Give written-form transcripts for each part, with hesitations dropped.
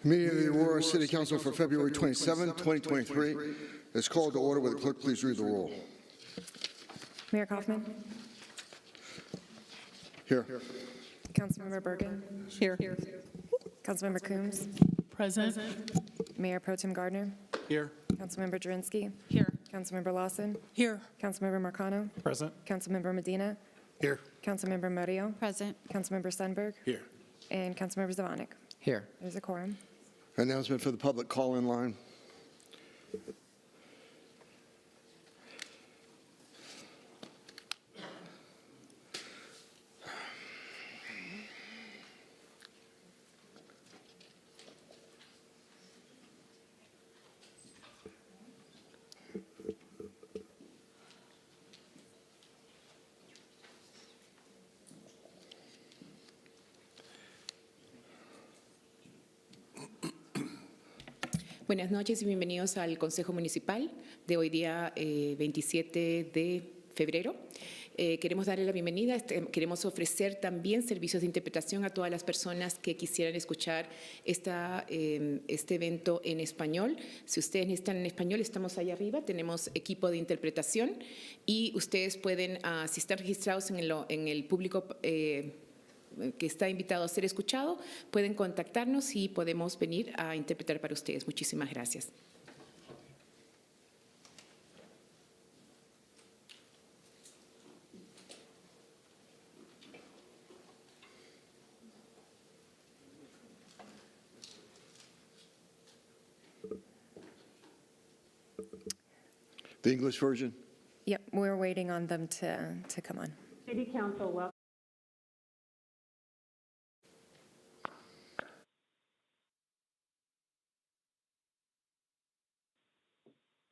Meeting of the Aurora City Council for February 27, 2023 is called to order. Will the clerk please read the roll? Mayor Kaufman. Here. Councilmember Bergen. Here. Councilmember Coombs. Present. Mayor Pro Tem Gardner. Here. Councilmember Drinsky. Here. Councilmember Lawson. Here. Councilmember Marcano. Present. Councilmember Medina. Here. Councilmember Murillo. Present. Councilmember Sundberg. Here. And Councilmember Zvonek. Here. There's a quorum. Announcement for the public call-in line. Buenas noches y bienvenidos al Consejo Municipal de hoy día 27 de febrero. Queremos darle la bienvenida, queremos ofrecer también servicios de interpretación a todas las personas que quisieran escuchar este evento en español. Si ustedes necesitan en español, estamos ahí arriba, tenemos equipo de interpretación y ustedes pueden, si están registrados en el público que está invitado a ser escuchado, pueden contactarnos y podemos venir a interpretar para ustedes. Muchísimas gracias. The English version. Yep, we're waiting on them to come on. City Council, welcome.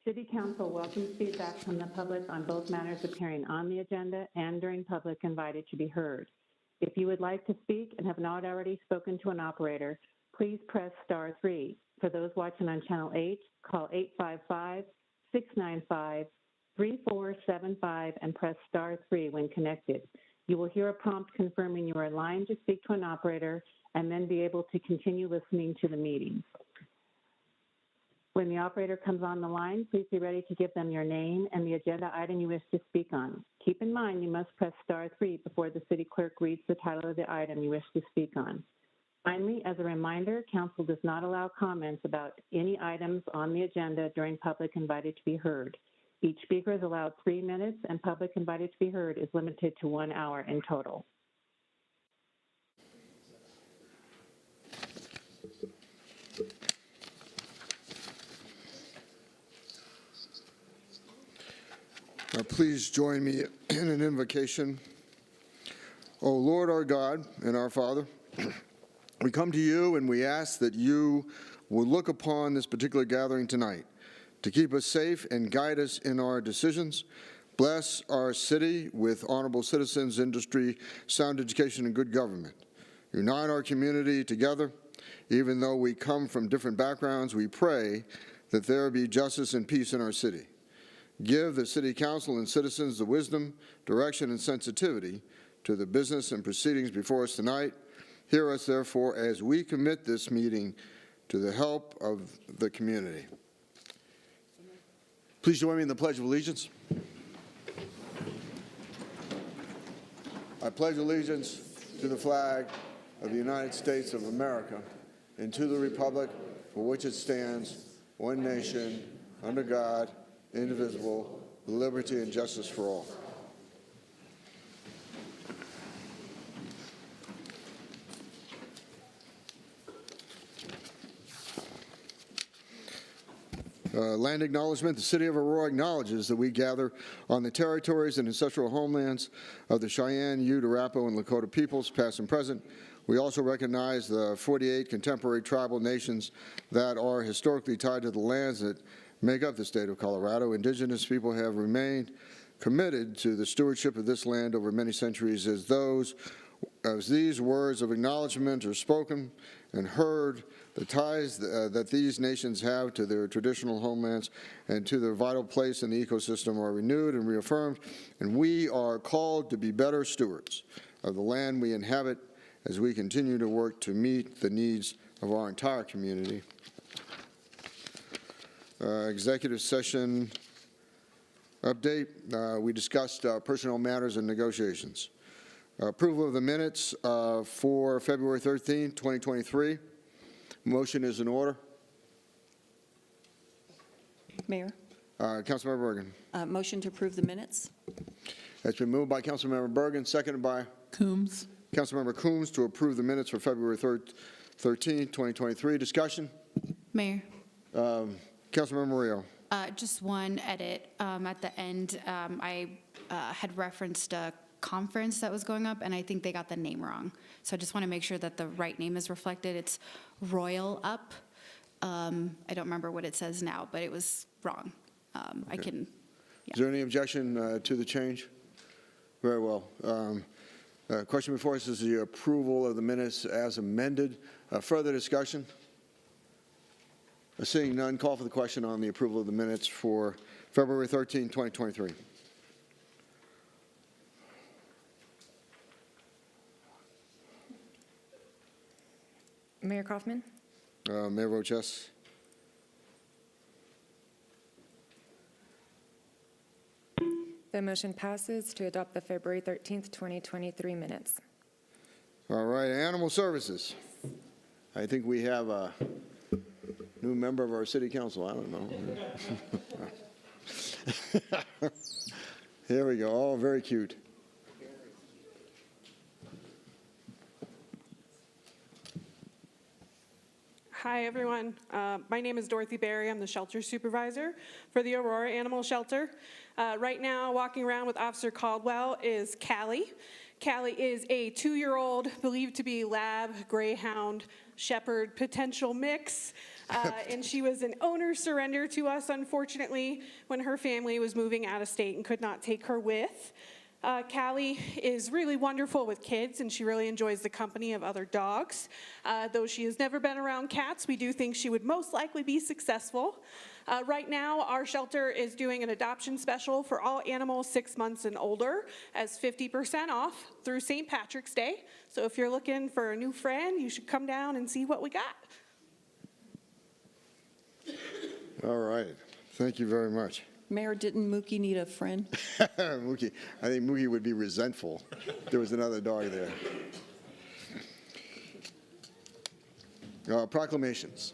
City Council welcomes feedback from the public on both matters appearing on the agenda and during public invited to be heard. If you would like to speak and have not already spoken to an operator, please press *3. For those watching on Channel 8, call 855-695-3475 and press *3 when connected. You will hear a prompt confirming you are in line to speak to an operator and then be able to continue listening to the meeting. When the operator comes on the line, please be ready to give them your name and the agenda item you wish to speak on. Keep in mind you must press *3 before the city clerk reads the title of the item you wish to speak on. Finally, as a reminder, council does not allow comments about any items on the agenda during public invited to be heard. Each speaker is allowed 3 minutes, and public invited to be heard is limited to 1 hour in total. Please join me in an invocation. O Lord, our God and our Father, we come to you and we ask that you will look upon this particular gathering tonight to keep us safe and guide us in our decisions. Bless our city with honorable citizens, industry, sound education, and good government. Unite our community together. Even though we come from different backgrounds, we pray that there be justice and peace in our city. Give the City Council and citizens the wisdom, direction, and sensitivity to the business and proceedings before us tonight. Hear us, therefore, as we commit this meeting to the help of the community. Please join me in the Pledge of Allegiance. I pledge allegiance to the flag of the United States of America and to the republic for which it stands, one nation, under God, indivisible, with liberty and justice for all. Land acknowledgement. The City of Aurora acknowledges that we gather on the territories and ancestral homelands of the Cheyenne, Ute, Arapaho, and Lakota peoples, past and present. We also recognize the 48 contemporary tribal nations that are historically tied to the lands that make up the state of Colorado. Indigenous people have remained committed to the stewardship of this land over many centuries. As these words of acknowledgement are spoken and heard, the ties that these nations have to their traditional homelands and to their vital place in the ecosystem are renewed and reaffirmed, and we are called to be better stewards of the land we inhabit as we continue to work to meet the needs of our entire community. Executive session update. We discussed personnel matters and negotiations. Approval of the minutes for February 13, 2023. Motion is in order. Mayor, Councilmember Bergen. motion to approve the minutes? It's been moved by Councilmember Bergen, seconded by Coombs. Councilmember Coombs to approve the minutes for February 13, 2023. Discussion? Mayor, Councilmember Murillo. just one edit. At the end, I had referenced a conference that was going up, and I think they got the name wrong. So I just want to make sure that the right name is reflected. It's Royal Up. I don't remember what it says now, but it was wrong. I can, Is there any objection to the change? Very well. Question before us is the approval of the minutes as amended. Further discussion? Seeing none, call for the question on the approval of the minutes for February 13, 2023. Mayor Kaufman, Mayor votes yes. the motion passes to adopt the February 13th, 2023 minutes. All right, Animal Services. I think we have a new member of our city council. I don't know. Here we go. Oh, very cute. Hi, everyone. My name is Dorothy Berry. I'm the shelter supervisor for the Aurora Animal Shelter. Right now, walking around with Officer Caldwell is Callie. Callie is a 2-year-old, believed to be lab, greyhound, shepherd, potential mix. And she was an owner surrender to us, unfortunately, when her family was moving out of state and could not take her with. Callie is really wonderful with kids, and she really enjoys the company of other dogs. Though she has never been around cats, we do think she would most likely be successful. Right now, our shelter is doing an adoption special for all animals 6 months and older as 50% off through St. Patrick's Day. So if you're looking for a new friend, you should come down and see what we got. All right. Thank you very much. Mayor, didn't Mookie need a friend? Mookie, I think Mookie would be resentful if there was another dog there. Proclamations.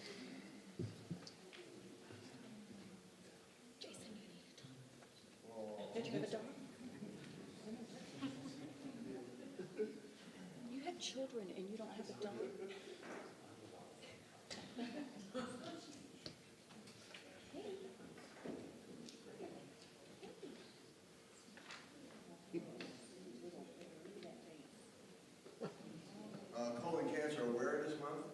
Did you have a dog? You have children and you don't have a dog? Colon Cancer Awareness Month.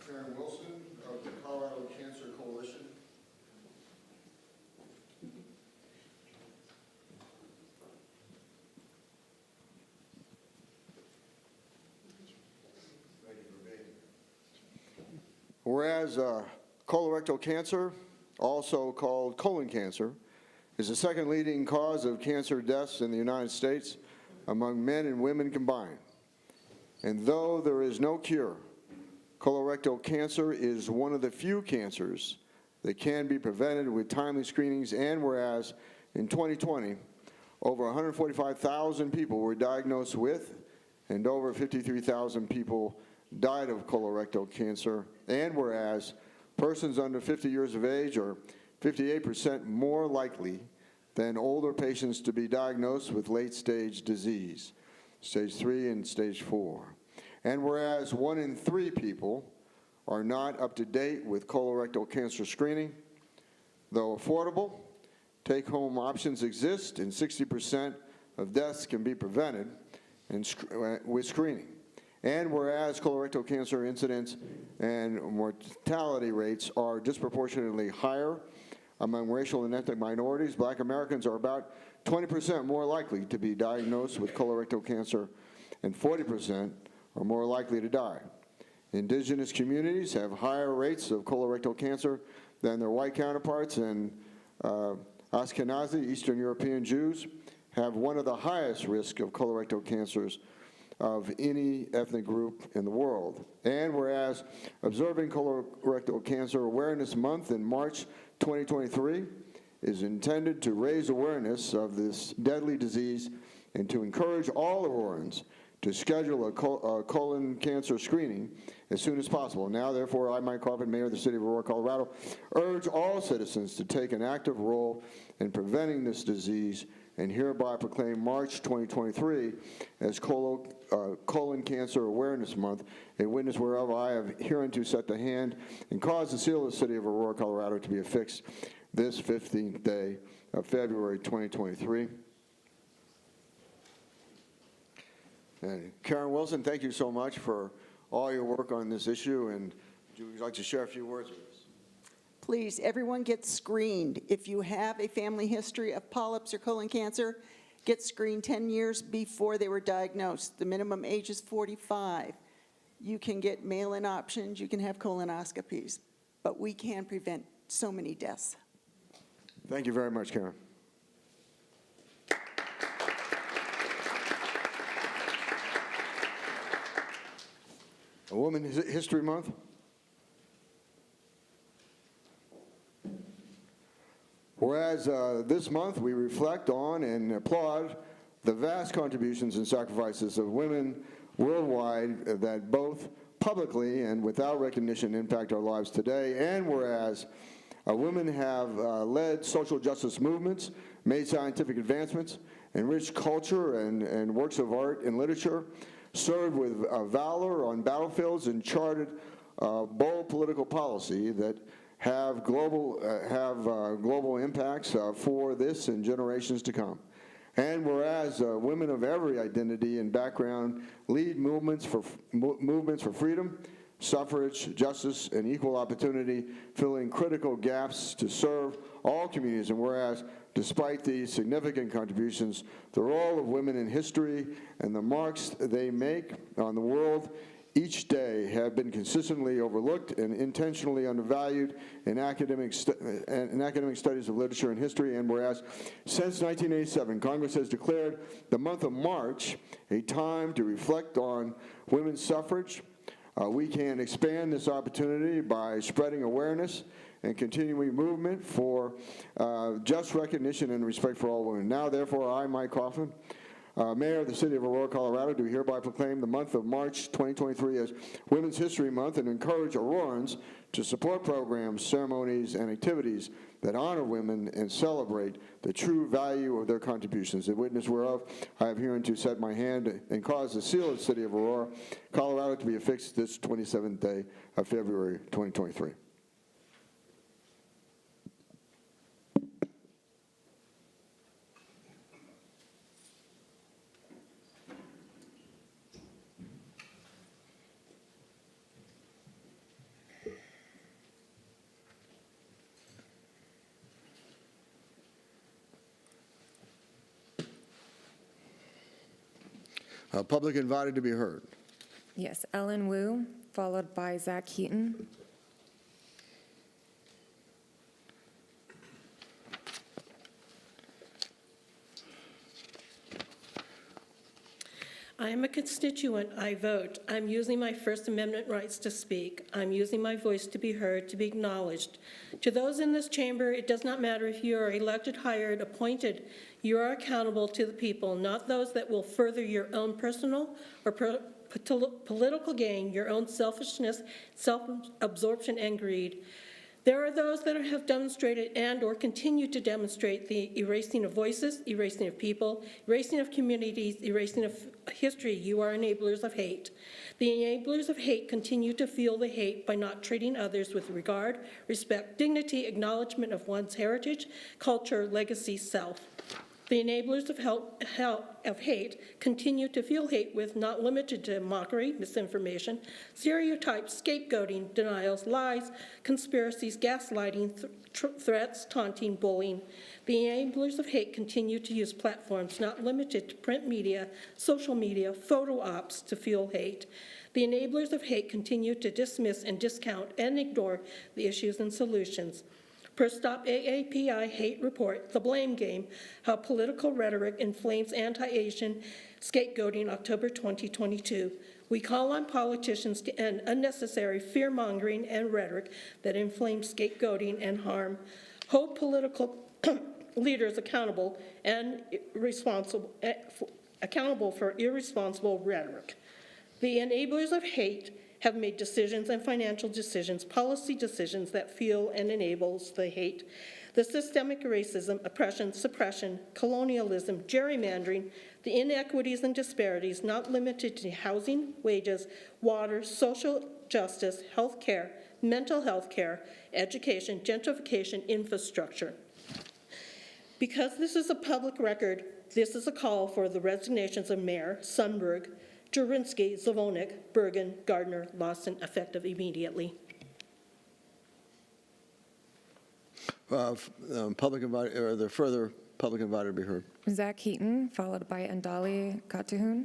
Sharon Wilson of the Colorado Cancer Coalition. Whereas colorectal cancer, also called colon cancer, is the second leading cause of cancer deaths in the United States among men and women combined. And though there is no cure, colorectal cancer is one of the few cancers that can be prevented with timely screenings, and whereas in 2020, over 145,000 people were diagnosed with, and over 53,000 people died of colorectal cancer, and whereas persons under 50 years of age are 58% more likely than older patients to be diagnosed with late-stage disease, stage 3 and stage 4. And whereas 1 in 3 people are not up to date with colorectal cancer screening, though affordable, take-home options exist, and 60% of deaths can be prevented with screening. And whereas colorectal cancer incidence and mortality rates are disproportionately higher among racial and ethnic minorities, Black Americans are about 20% more likely to be diagnosed with colorectal cancer, and 40% are more likely to die. Indigenous communities have higher rates of colorectal cancer than their white counterparts, and Ashkenazi, Eastern European Jews, have one of the highest risk of colorectal cancers of any ethnic group in the world. And whereas observing colorectal cancer awareness month in March 2023 is intended to raise awareness of this deadly disease and to encourage all Aurorans to schedule a colon cancer screening as soon as possible. Now, therefore, I, Mike Coffin, Mayor of the City of Aurora, Colorado, urge all citizens to take an active role in preventing this disease and hereby proclaim March 2023 as Colon Cancer Awareness Month, a witness whereof I have hereunto set the hand and caused the seal of the City of Aurora, Colorado to be affixed this 15th day of February 2023. And Karen Wilson, thank you so much for all your work on this issue, and would you like to share a few words with us? Please, everyone get screened. If you have a family history of polyps or colon cancer, get screened 10 years before they were diagnosed. The minimum age is 45. You can get mail-in options, you can have colonoscopies, but we can prevent so many deaths. Thank you very much, Karen. A Women's History Month. Whereas this month we reflect on and applaud the vast contributions and sacrifices of women worldwide that both publicly and without recognition impact our lives today, and whereas women have led social justice movements, made scientific advancements, enriched culture and works of art and literature, served with valor on battlefields, and charted bold political policy that have global impacts for this and generations to come. And whereas women of every identity and background lead movements for freedom, suffrage, justice, and equal opportunity, filling critical gaps to serve all communities. And whereas, despite these significant contributions, the role of women in history and the marks they make on the world each day have been consistently overlooked and intentionally undervalued in academic studies of literature and history. And whereas, since 1987, Congress has declared the month of March a time to reflect on women's suffrage, we can expand this opportunity by spreading awareness and continuing movement for just recognition and respect for all women. Now, therefore, I, Mike Coffin, Mayor of the City of Aurora, Colorado, do hereby proclaim the month of March 2023 as Women's History Month and encourage Aurorans to support programs, ceremonies, and activities that honor women and celebrate the true value of their contributions. A witness whereof I have hereunto set my hand and caused the seal of the City of Aurora, Colorado, to be affixed this 27th day of February 2023. Public invited to be heard. Yes, Ellen Wu, followed by Zach Heaton. I am a constituent. I vote. I'm using my First Amendment rights to speak. I'm using my voice to be heard, to be acknowledged. To those in this chamber, it does not matter if you are elected, hired, appointed. You are accountable to the people, not those that will further your own personal or political gain, your own selfishness, self-absorption, and greed. There are those that have demonstrated and or continue to demonstrate the erasing of voices, erasing of people, erasing of communities, erasing of history. You are enablers of hate. The enablers of hate continue to fuel the hate by not treating others with regard, respect, dignity, acknowledgement of one's heritage, culture, legacy, self. The enablers of hate continue to fuel hate with, not limited to, mockery, misinformation, stereotypes, scapegoating, denials, lies, conspiracies, gaslighting, threats, taunting, bullying. The enablers of hate continue to use platforms not limited to print media, social media, photo ops to fuel hate. The enablers of hate continue to dismiss and discount and ignore the issues and solutions. Per Stop AAPI Hate Report, The Blame Game, How Political Rhetoric Inflames Anti-Asian Scapegoating, October 2022. We call on politicians to end unnecessary fear-mongering and rhetoric that inflames scapegoating and harm. Hold political leaders accountable for irresponsible rhetoric. The enablers of hate have made decisions and financial decisions, policy decisions that fuel and enables the hate. The systemic racism, oppression, suppression, colonialism, gerrymandering, the inequities and disparities not limited to housing, wages, water, social justice, health care, mental health care, education, gentrification, infrastructure. Because this is a public record, this is a call for the resignations of Mayor Sundberg, Jurinsky, Zvonik, Bergen, Gardner, Lawson, effective immediately. Are there further public invited to be heard? Zach Heaton, followed by Andali Katuhun.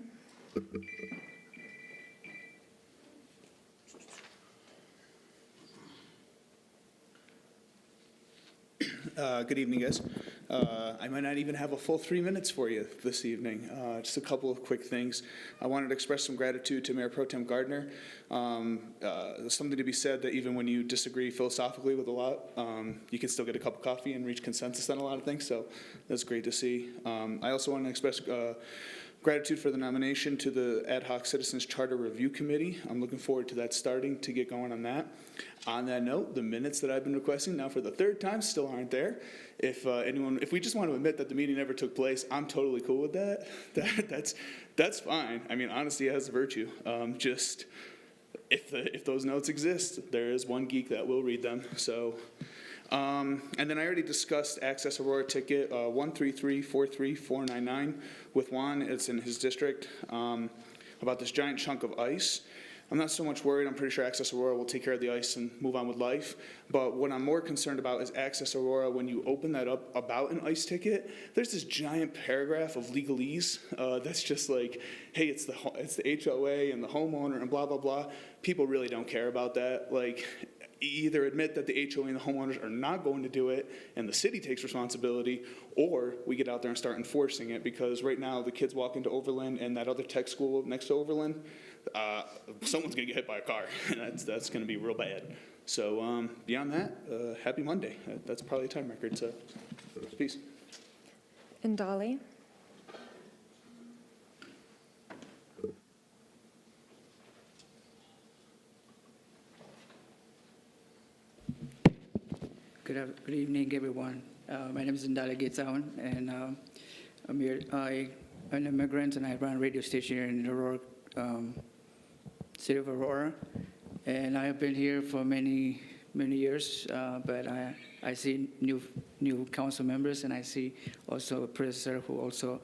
Good evening, guys. I might not even have a full 3 minutes for you this evening. Just a couple of quick things. I wanted to express some gratitude to Mayor Pro Tem Gardner. There's something to be said that even when you disagree philosophically with a lot, you can still get a cup of coffee and reach consensus on a lot of things, so that's great to see. I also want to express gratitude for the nomination to the Ad Hoc Citizens Charter Review Committee. I'm looking forward to that starting to get going on that. On that note, the minutes that I've been requesting now for the third time still aren't there. If we just want to admit that the meeting never took place, I'm totally cool with that. That's fine. I mean, honesty has a virtue. Just if those notes exist, there is one geek that will read them. So. And then I already discussed Access Aurora ticket 133-43499 with Juan. It's in his district about this giant chunk of ice. I'm not so much worried. I'm pretty sure Access Aurora will take care of the ice and move on with life. But what I'm more concerned about is Access Aurora, when you open that up about an ice ticket, there's this giant paragraph of legalese that's just like, hey, it's the HOA and the homeowner and blah, blah, blah. People really don't care about that. Like, either admit that the HOA and the homeowners are not going to do it and the city takes responsibility, or we get out there and start enforcing it, because right now the kids walk into Overland and that other tech school next to Overland, someone's going to get hit by a car, and that's going to be real bad. So beyond that, happy Monday. That's probably a time record, so peace. Andali. Good evening, everyone. My name is Ndala Gitsawan, and I'm here. I'm an immigrant, and I run a radio station here in Aurora, city of Aurora. And I have been here for many years, but I see new council members, and I see also a professor who also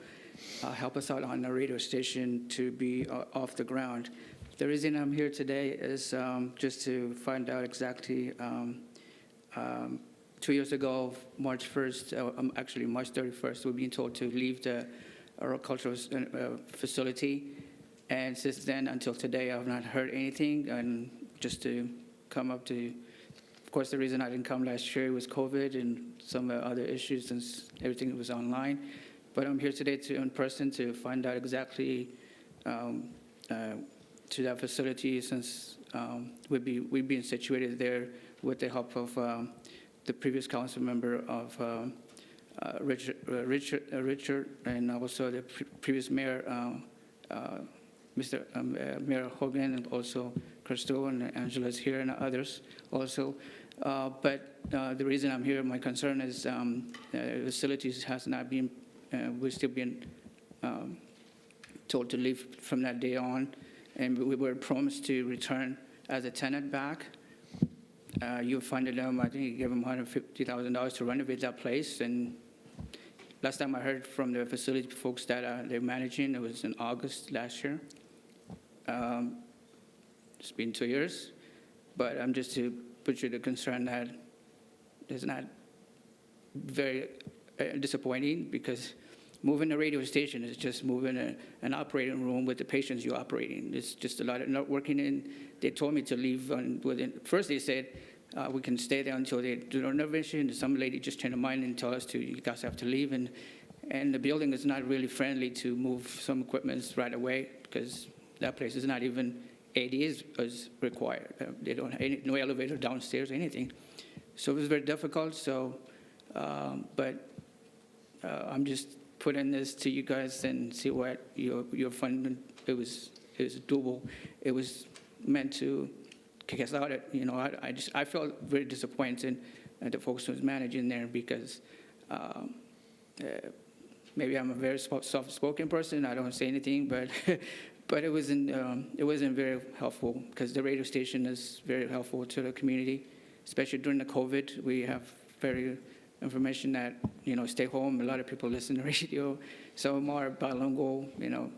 help us out on the radio station to be off the ground. The reason I'm here today is just to find out exactly 2 years ago, March 1st, actually March 31st, we're being told to leave the Aurora Cultural Facility. And since then until today, I've not heard anything. And just to come up to, of course, the reason I didn't come last year was COVID and some other issues since everything was online. But I'm here today in person to find out exactly to that facility, since we've been situated there with the help of the previous council member of Richard, and also the previous mayor, Mayor Hogan, and also Crystal and Angela is here, and others also. But the reason I'm here, my concern is facilities has not been, we're still being told to leave from that day on, and we were promised to return as a tenant back. You funded them, I think you gave them $150,000 to renovate that place. And last time I heard from the facility folks that they're managing, it was in August last year. It's been 2 years, but I'm just to put you to concern that it's not very disappointing, because moving a radio station is just moving an operating room with the patients you're operating. It's just a lot of not working in. They told me to leave first they said, we can stay there until they do the renovation. Some lady just changed her mind and told us you guys have to leave. And the building is not really friendly to move some equipment right away because that place is not even ADA is required. They don't have no elevator downstairs, anything. So it was very difficult. So, but I'm just putting this to you guys and see what your fund. It was doable. It was meant to kick us out. I felt very disappointed at the folks who was managing there because. Maybe I'm a very soft-spoken person. I don't say anything, but but it wasn't very helpful because the radio station is very helpful to the community, especially during the COVID. We have very information that stay home. A lot of people listen to radio. Some are bilingual.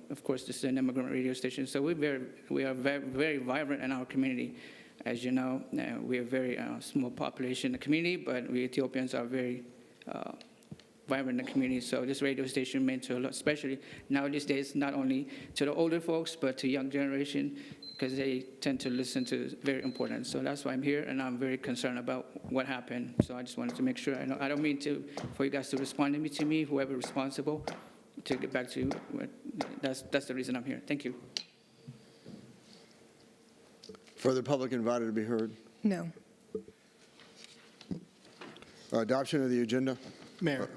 Of course, this is an immigrant radio station, so we are very, very vibrant in our community. As you know, we are a very small population in the community, but we Ethiopians are very vibrant in the community. So this radio station meant to a lot, especially now these days, not only to the older folks, but to young generation, because they tend to listen to very important. So that's why I'm here, and I'm very concerned about what happened. So I just wanted to make sure. I don't mean for you guys to respond to me, whoever responsible, to get back to you. That's the reason I'm here. Thank you. Further public invited to be heard? No. Adoption of the agenda? Mayor.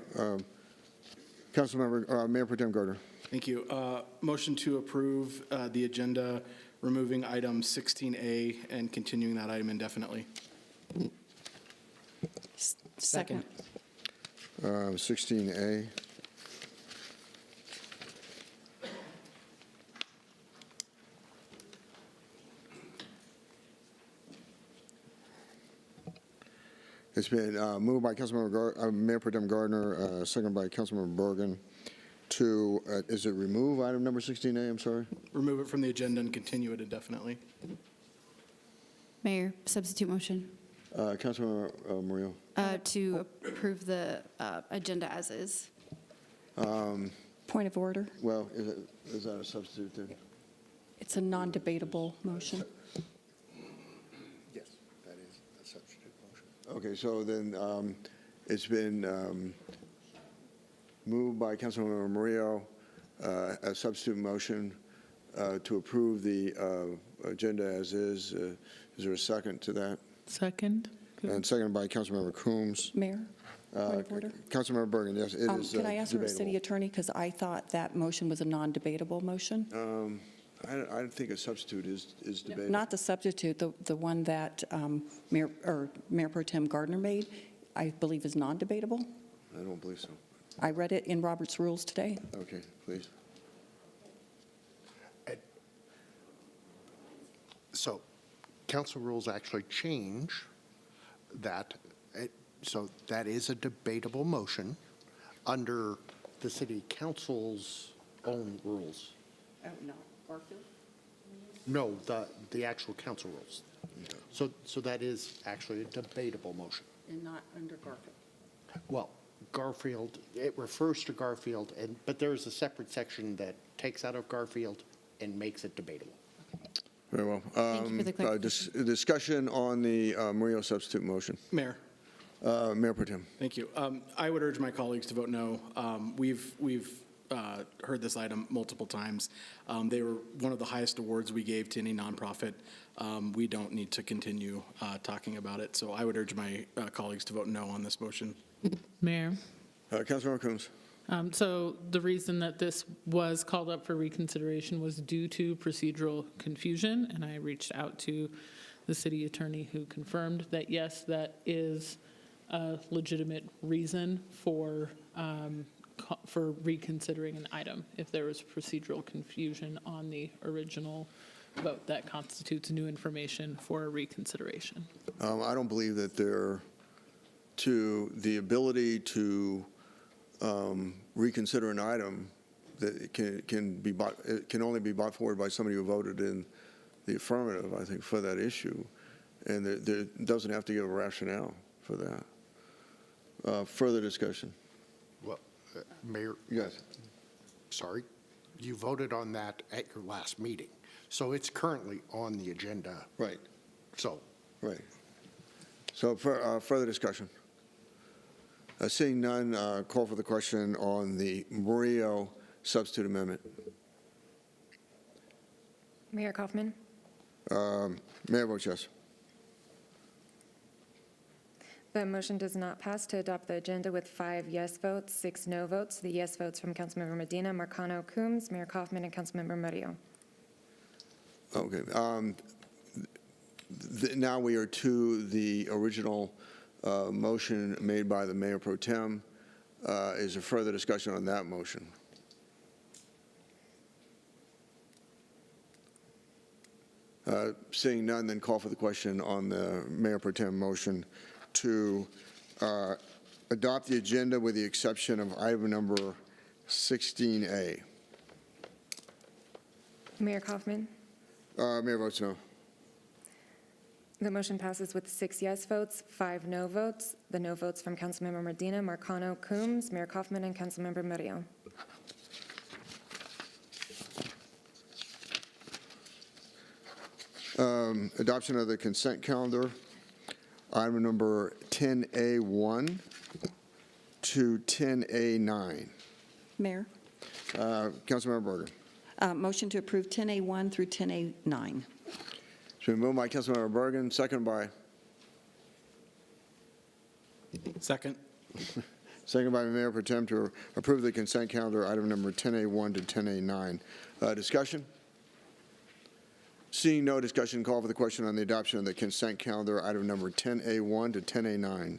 Councilmember, Mayor Pro Tem Gardner. Thank you. Motion to approve the agenda, removing item 16A and continuing that item indefinitely. Second. 16A. It's been moved by Mayor Pro Tem Gardner, second by Councilmember Bergen, to, is it remove item number 16A? I'm sorry? Remove it from the agenda and continue it indefinitely. Mayor, substitute motion Councilmember Murillo. to approve the agenda as is. Point of order. Well, is that a substitute then? It's a non-debatable motion. Yes, that is a substitute motion. Okay, so then it's been moved by Councilmember Murillo, a substitute motion to approve the agenda as is. Is there a second to that? Second. And seconded by Councilmember Coombs. Mayor, point of order. Councilmember Bergen, yes, it is Can I ask for a city debatable. attorney, because I thought that motion was a non-debatable motion? I don't think a substitute is debatable. Not the substitute, the one that Mayor Pro Tem Gardner made, I believe is non-debatable. I don't believe so. I read it in Robert's Rules today. Okay, please. So council rules actually change that. So that is a debatable motion under the city council's own rules. Oh, no, Garfield? No, the actual council rules. So that is actually a debatable motion. And not under Garfield. Well, Garfield, it refers to Garfield, but there is a separate section that takes out of Garfield and makes it debatable. Very well. Thank you for the clarification. Discussion on the Murillo substitute motion. Mayor. Mayor Pro Tem. Thank you. I would urge my colleagues to vote no. We've heard this item multiple times. They were one of the highest awards we gave to any nonprofit. We don't need to continue talking about it. So I would urge my colleagues to vote no on this motion. Mayor. Councilmember Coombs. So the reason that this was called up for reconsideration was due to procedural confusion, and I reached out to the city attorney who confirmed that, yes, that is a legitimate reason for reconsidering an item. If there was procedural confusion on the original vote, that constitutes new information for a reconsideration. I don't believe that the ability to reconsider an item that it can only be brought forward by somebody who voted in the affirmative, I think, for that issue. And there doesn't have to give a rationale for that. Further discussion? Well, Mayor. Yes. Sorry. You voted on that at your last meeting. So it's currently on the agenda. Right. So. Right. So further discussion. Seeing none, call for the question on the Murillo substitute amendment. Mayor Kaufman, Mayor votes yes. the motion does not pass to adopt the agenda with 5 yes votes, 6 no votes. The yes votes from Councilmember Medina, Marcano, Coombs, Mayor Kaufman, and Councilmember Murillo. Okay. Now we are to the original motion made by the Mayor Pro Tem. Is there further discussion on that motion? Seeing none, then call for the question on the Mayor Pro Tem motion to adopt the agenda with the exception of item number 16A. Mayor Kaufman, Mayor votes no. the motion passes with 6 yes votes, 5 no votes. The no votes from Councilmember Medina, Marcano, Coombs, Mayor Kaufman, and Councilmember Murillo. Adoption of the consent calendar, item number 10A1 to 10A9. Mayor, Councilmember Bergen. motion to approve 10A1 through 10A9. It's been moved by Councilmember Bergen, second by Second. Mayor Pro Tem to approve the consent calendar, item number 10A1 to 10A9. Discussion? Seeing no discussion, call for the question on the adoption of the consent calendar, item number 10A1 to 10A9.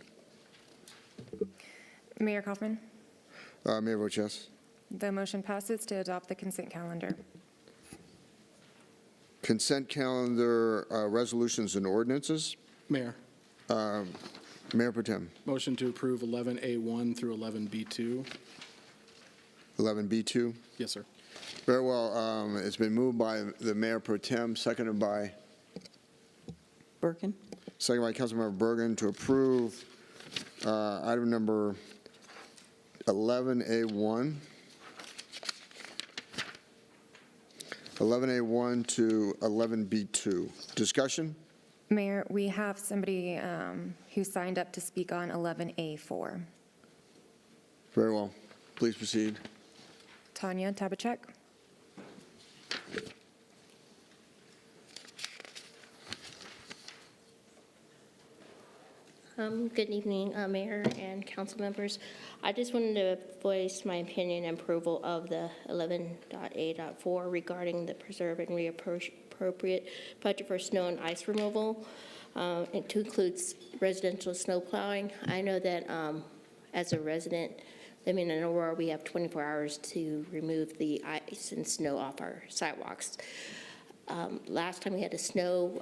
Mayor Kaufman, Mayor votes yes. the motion passes to adopt the consent calendar. Consent calendar, resolutions and ordinances. Mayor, Mayor Pro Tem. motion to approve 11A1 through 11B2. 11B2. Yes, sir. Very well. It's been moved by the Mayor Pro Tem, seconded by Councilmember Bergen to approve item number 11A1. 11A1 to 11B2. Discussion? Mayor, we have somebody who signed up to speak on 11A4. Very well. Please proceed. Tanya Tabachek. Good evening, Mayor and council members. I just wanted to voice my opinion and approval of the 11.A.4 regarding the preserve and reappropriate budget for snow and ice removal. It includes residential snow plowing. I know that as a resident living in Aurora, we have 24 hours to remove the ice and snow off our sidewalks. Last time we had the snow,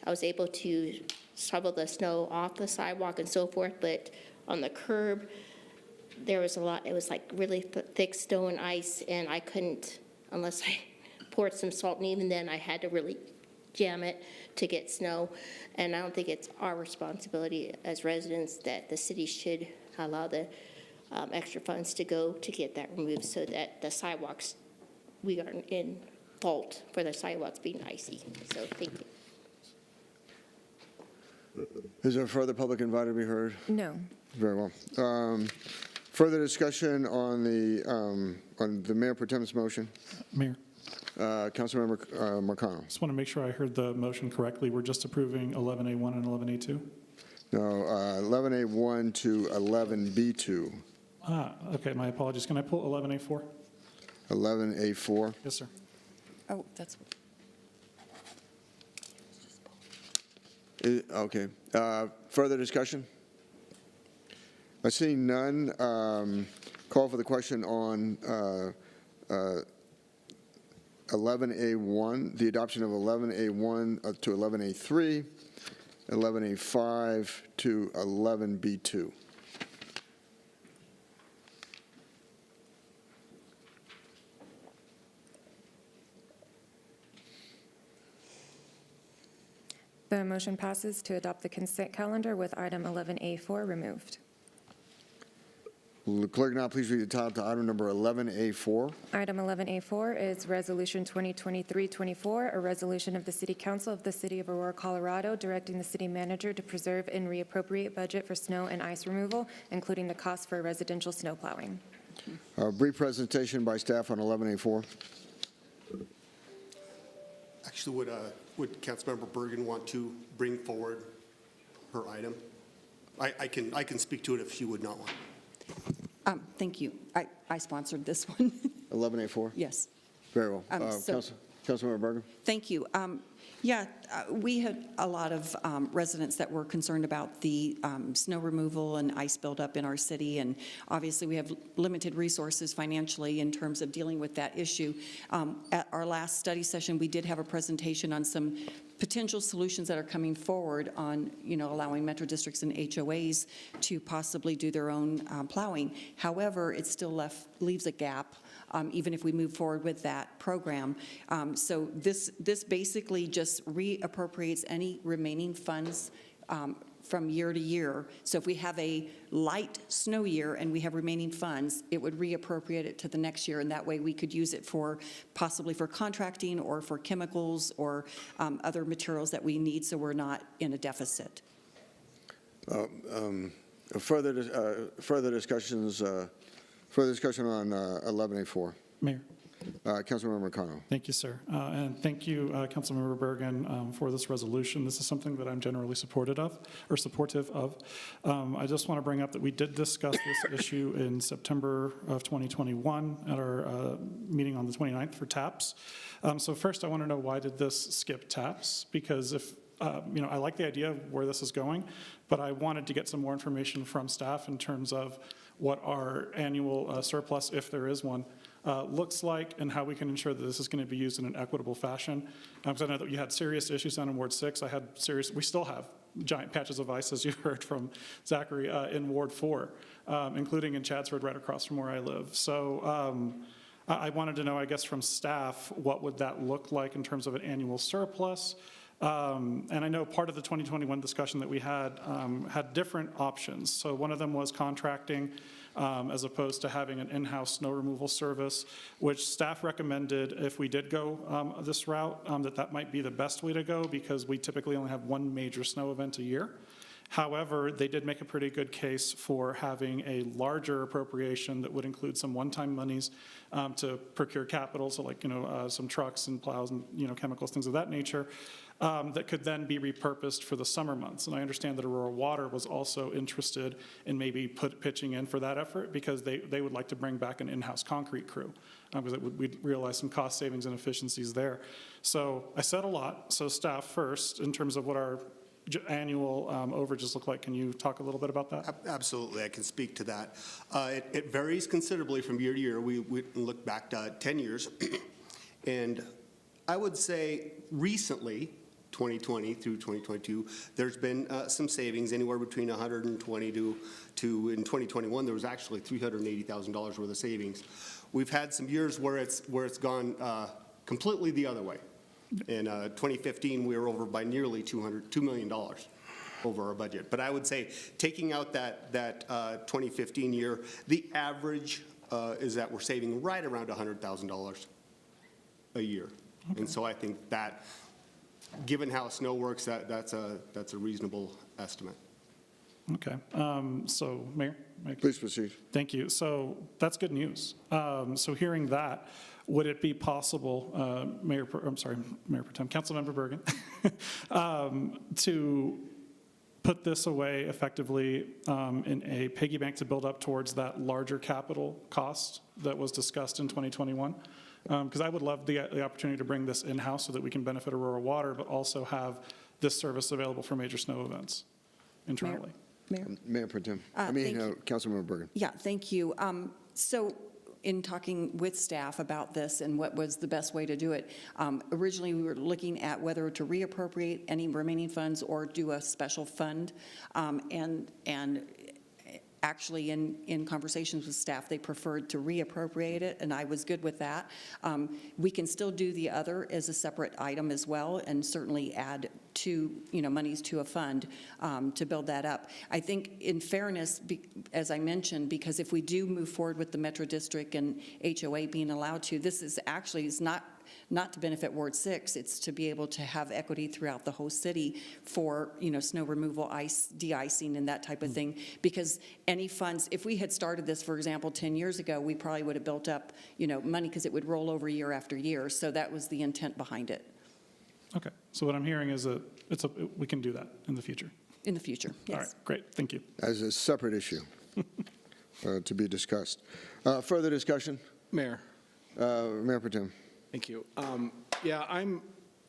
I was able to shovel the snow off the sidewalk and so forth, but on the curb, there was a lot, it was like really thick snow and ice, and I couldn't, unless I poured some salt, and even then I had to really jam it to get snow. And I don't think it's our responsibility as residents that the city should allow the extra funds to go to get that removed so that the sidewalks, we aren't in fault for the sidewalks being icy. So thank you. Is there further public invited to be heard? No. Very well. Further discussion on the Mayor Pro Tem's motion? Mayor, Councilmember Marcano. just want to make sure I heard the motion correctly. We're just approving 11A1 and 11A2? No, 11A1 to 11B2. Okay, my apologies. Can I pull 11A4? 11A4. Yes, sir. Oh, that's, Okay. Further discussion? I see none. Call for the question on 11A1, the adoption of 11A1 to 11A3, 11A5 to 11B2. The motion passes to adopt the consent calendar with item 11A4 removed. Will the clerk now please read the title to item number 11A4? Item 11A4 is Resolution 2023-24, a resolution of the City Council of the City of Aurora, Colorado, directing the city manager to preserve and reappropriate budget for snow and ice removal, including the cost for residential snow plowing. A brief presentation by staff on 11A4. Actually, would Councilmember Bergen want to bring forward her item? I can speak to it if she would not want. Thank you. I sponsored this one. 11A4? Yes. Very well. So- Councilmember Bergen? Thank you. We had a lot of residents that were concerned about the snow removal and ice buildup in our city, and obviously we have limited resources financially in terms of dealing with that issue. At our last study session, we did have a presentation on some potential solutions that are coming forward on, allowing metro districts and HOAs to possibly do their own plowing. However, it still leaves a gap, even if we move forward with that program. So this basically just reappropriates any remaining funds from year to year. So if we have a light snow year and we have remaining funds, it would reappropriate it to the next year, and that way we could use it possibly for contracting or for chemicals or other materials that we need, so we're not in a deficit. Further discussion on 11A4. Mayor. Councilmember Marcano. Thank you, sir. And thank you, Councilmember Bergen, for this resolution. This is something that I'm generally supportive of. I just want to bring up that we did discuss this issue in September of 2021 at our meeting on the 29th for TAPS. So first, I want to know, why did this skip TAPS? Because I like the idea of where this is going, but I wanted to get some more information from staff in terms of what our annual surplus, if there is one, looks like, and how we can ensure that this is going to be used in an equitable fashion. Because I know that you had serious issues down in Ward 6. We still have giant patches of ice, as you heard from Zachary, in Ward 4, including in Chadsford, right across from where I live. So I wanted to know, I guess, from staff, what would that look like in terms of an annual surplus? And I know part of the 2021 discussion that we had different options. So one of them was contracting as opposed to having an in-house snow removal service, which staff recommended, if we did go this route, that might be the best way to go, because we typically only have one major snow event a year. However, they did make a pretty good case for having a larger appropriation that would include some one-time monies to procure capital, so like, some trucks and plows and, chemicals, things of that nature, that could then be repurposed for the summer months. And I understand that Aurora Water was also interested in maybe pitching in for that effort, because they would like to bring back an in-house concrete crew, because we'd realize some cost savings and efficiencies there. So I said a lot. So staff first, in terms of what our annual overages look like, can you talk a little bit about that? Absolutely, I can speak to that. It varies considerably from year to year. We look back 10 years, and I would say recently, 2020 through 2022, there's been some savings, anywhere between 120 to in 2021, there was actually $380,000 worth of savings. We've had some years where it's gone completely the other way. In 2015, we were over by nearly $2 million over our budget. But I would say, taking out that 2015 year, the average is that we're saving right around $100,000 a year. Okay. And so I think that, given how snow works, that's a reasonable estimate. Okay. So, Mayor? Please proceed. Thank you. So that's good news. So hearing that, would it be possible, Councilmember Bergen, to put this away effectively in a piggy bank to build up towards that larger capital cost that was discussed in 2021? Because I would love the opportunity to bring this in-house so that we can benefit Aurora Water, but also have this service available for major snow events internally. Mayor Pro Tem. Councilmember Bergen. Yeah, thank you. So in talking with staff about this and what was the best way to do it, originally we were looking at whether to reappropriate any remaining funds or do a special fund. And actually, in conversations with staff, they preferred to reappropriate it, and I was good with that. We can still do the other as a separate item as well, and certainly add to, monies to a fund to build that up. I think in fairness, as I mentioned, because if we do move forward with the Metro District and HOA being allowed to, this is not to benefit Ward 6, it's to be able to have equity throughout the whole city for, snow removal, ice, de-icing, and that type of thing. Because any funds, if we had started this, for example, 10 years ago, we probably would have built up, money because it would roll over year after year. So that was the intent behind it. Okay, so what I'm hearing is that we can do that in the future. In the future, yes. All right, great, thank you. As a separate issue to be discussed. Further discussion? Mayor. Mayor Pro Tem. Thank you. Yeah, I'm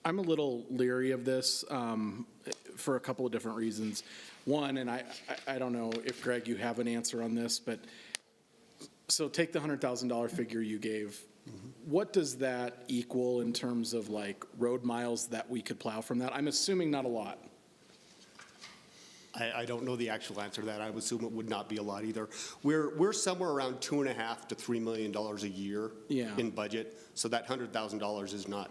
a little leery of this for a couple of different reasons. One, and I don't know if, Greg, you have an answer on this, but so take the $100,000 figure you gave. What does that equal in terms of like road miles that we could plow from that? I'm assuming not a lot. I don't know the actual answer to that. I would assume it would not be a lot either. We're somewhere around $2.5 to $3 million a year in budget, so that $100,000 is not.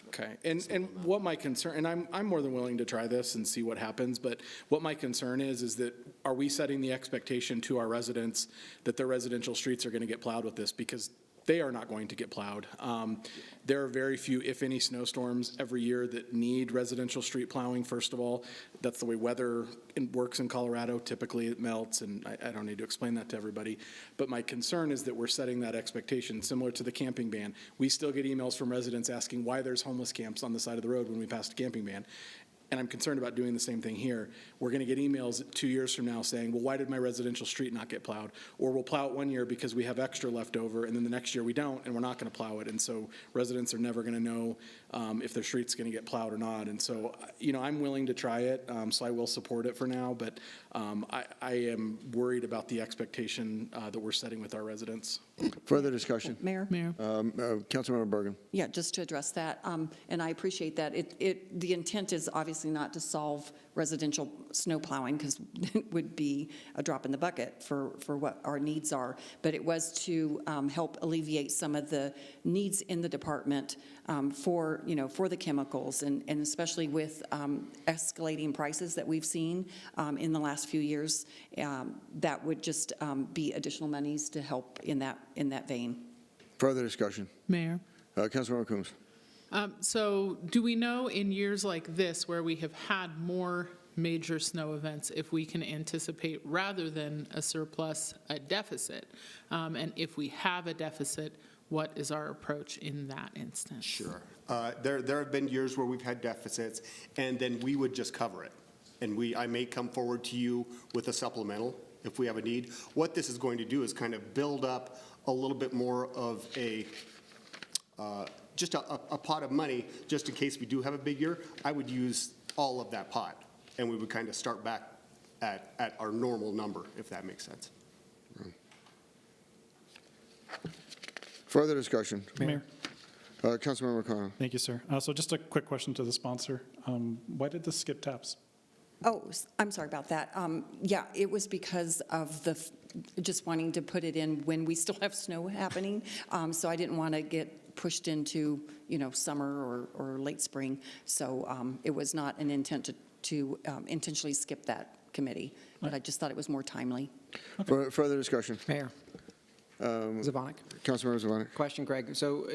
Okay, and what my concern, and I'm more than willing to try this and see what happens, but what my concern is that are we setting the expectation to our residents that their residential streets are going to get plowed with this? Because they are not going to get plowed. There are very few, if any, snowstorms every year that need residential street plowing, first of all. That's the way weather works in Colorado. Typically it melts, and I don't need to explain that to everybody. But my concern is that we're setting that expectation, similar to the camping ban. We still get emails from residents asking why there's homeless camps on the side of the road when we passed a camping ban. And I'm concerned about doing the same thing here. We're going to get emails 2 years from now saying, well, why did my residential street not get plowed? Or we'll plow it 1 year because we have extra left over, and then the next year we don't, and we're not going to plow it. And so residents are never going to know if their street's going to get plowed or not. And so, I'm willing to try it, so I will support it for now. But I am worried about the expectation that we're setting with our residents. Further discussion? Mayor? Councilmember Bergen. Yeah, just to address that, and I appreciate that. The intent is obviously not to solve residential snow plowing, because it would be a drop in the bucket for what our needs are, but it was to help alleviate some of the needs in the department for the chemicals, and especially with escalating prices that we've seen in the last few years. That would just be additional monies to help in that vein. Further discussion? Mayor. Councilmember Coombs. So do we know in years like this where we have had more major snow events if we can anticipate, rather than a surplus, a deficit? And if we have a deficit, what is our approach in that instance? Sure. There have been years where we've had deficits, and then we would just cover it. And I may come forward to you with a supplemental if we have a need. What this is going to do is kind of build up a little bit more of just a pot of money, just in case we do have a big year. I would use all of that pot, and we would kind of start back at our normal number, if that makes sense. Further discussion? Mayor. Councilmember McConnell. Thank you, sir. So just a quick question to the sponsor. Why did this skip taps? Oh, I'm sorry about that. Yeah, it was because of just wanting to put it in when we still have snow happening. So I didn't want to get pushed into, summer or late spring. So it was not an intent to intentionally skip that committee, but I just thought it was more timely. Further discussion? Mayor. Zavonic. Councilmember Zavonic. Question, Greg. So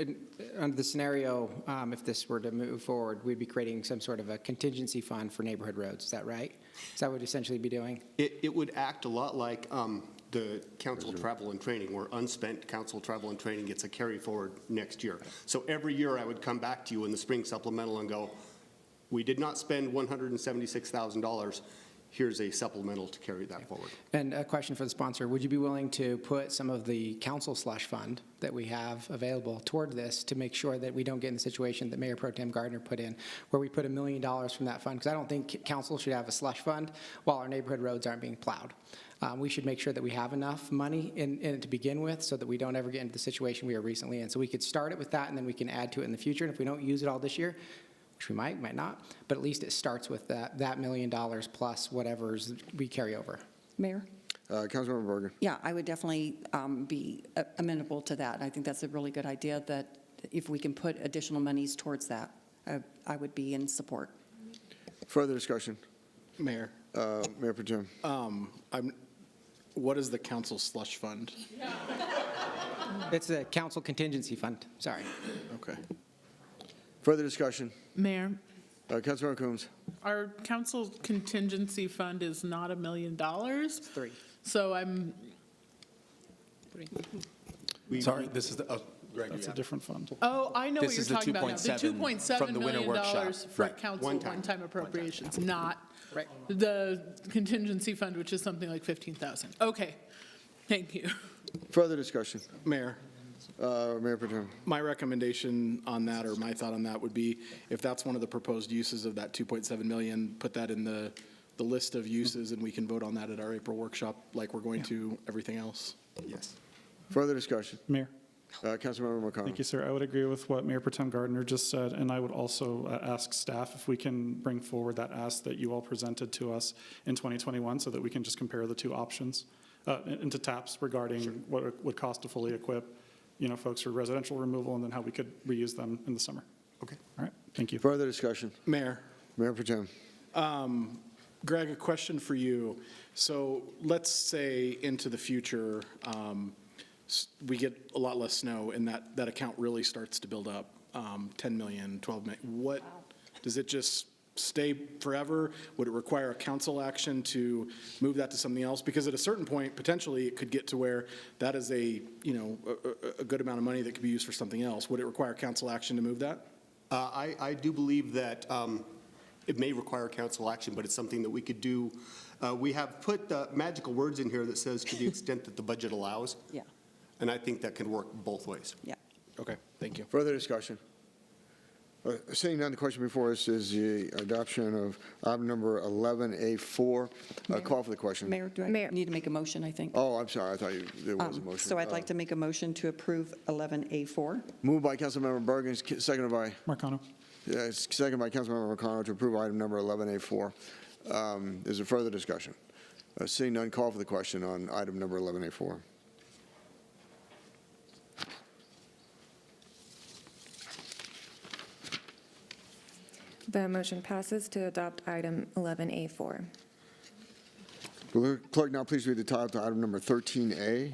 under the scenario, if this were to move forward, we'd be creating some sort of a contingency fund for neighborhood roads. Is that right? Is that what we'd essentially be doing? It would act a lot like the council travel and training, where unspent council travel and training gets a carry forward next year. So every year I would come back to you in the spring supplemental and go, we did not spend $176,000. Here's a supplemental to carry that forward. And a question for the sponsor. Would you be willing to put some of the council slush fund that we have available toward this to make sure that we don't get in the situation that Mayor Pro Tem Gardner put in, where we put $1 million from that fund? Because I don't think council should have a slush fund while our neighborhood roads aren't being plowed. We should make sure that we have enough money in it to begin with, so that we don't ever get into the situation we were recently in. So we could start it with that, and then we can add to it in the future. And if we don't use it all this year, which we might not, but at least it starts with that $1 million plus whatever's we carry over. Mayor? Councilmember Bergen. Yeah, I would definitely be amenable to that. I think that's a really good idea, that if we can put additional monies towards that, I would be in support. Further discussion? Mayor, Mayor Pro Tem. what is the council slush fund? It's a council contingency fund, sorry. Okay. Further discussion? Mayor, Councilmember Coombs. our council contingency fund is not $1 million. It's 3. So I'm, Sorry, this is the, Greg. That's a different fund. oh, I know what This you're is the talking about now. The 2.7 from $2.7 the winter million workshop. for Right. council one-time appropriations, not Right. the contingency fund, which is something like 15,000. Okay, thank you. Further discussion? Mayor, Mayor Pro Tem. my recommendation on that, or my thought on that, would be if that's one of the proposed uses of that 2.7 million, put that in the list of uses, and we can vote on that at our April workshop like we're going to everything else. Yes. Further discussion? Mayor. Councilmember McConnell. Thank you, sir. I would agree with what Mayor Pro Tem Gardner just said, and I would also ask staff if we can bring forward that ask that you all presented to us in 2021 so that we can just compare the two options into TAPs regarding what it would cost to fully equip, folks for residential removal, and then how we could reuse them in the summer. Okay. All right, thank you. Further discussion? Mayor, Mayor Pro Tem. Greg, a question for you. So let's say into the future, we get a lot less snow and that account really starts to build up, 10 million, 12 million. What, does it just stay forever? Would it require a council action to move that to something else? Because at a certain point, potentially, it could get to where that is a good amount of money that could be used for something else. Would it require council action to move that? I do believe that it may require council action, but it's something that we could do. We have put magical words in here that says to the extent that the budget allows. Yeah. And I think that can work both ways. Yeah. Okay, thank you. Further discussion? Seeing none, the question before us is the adoption of item number 11A4. Call for the question. Mayor, do I Mayor. need to make a motion, I think? Oh, I'm sorry. I thought there was a motion. So I'd like to make a motion to approve 11A4. Moved by Councilmember Bergen, seconded by, Marcano. seconded by Councilmember McConnell to approve item number 11A4. Is there further discussion? Seeing none, call for the question on item number 11A4. The motion passes to adopt item 11A4. Will the clerk now please read the title to item number 13A?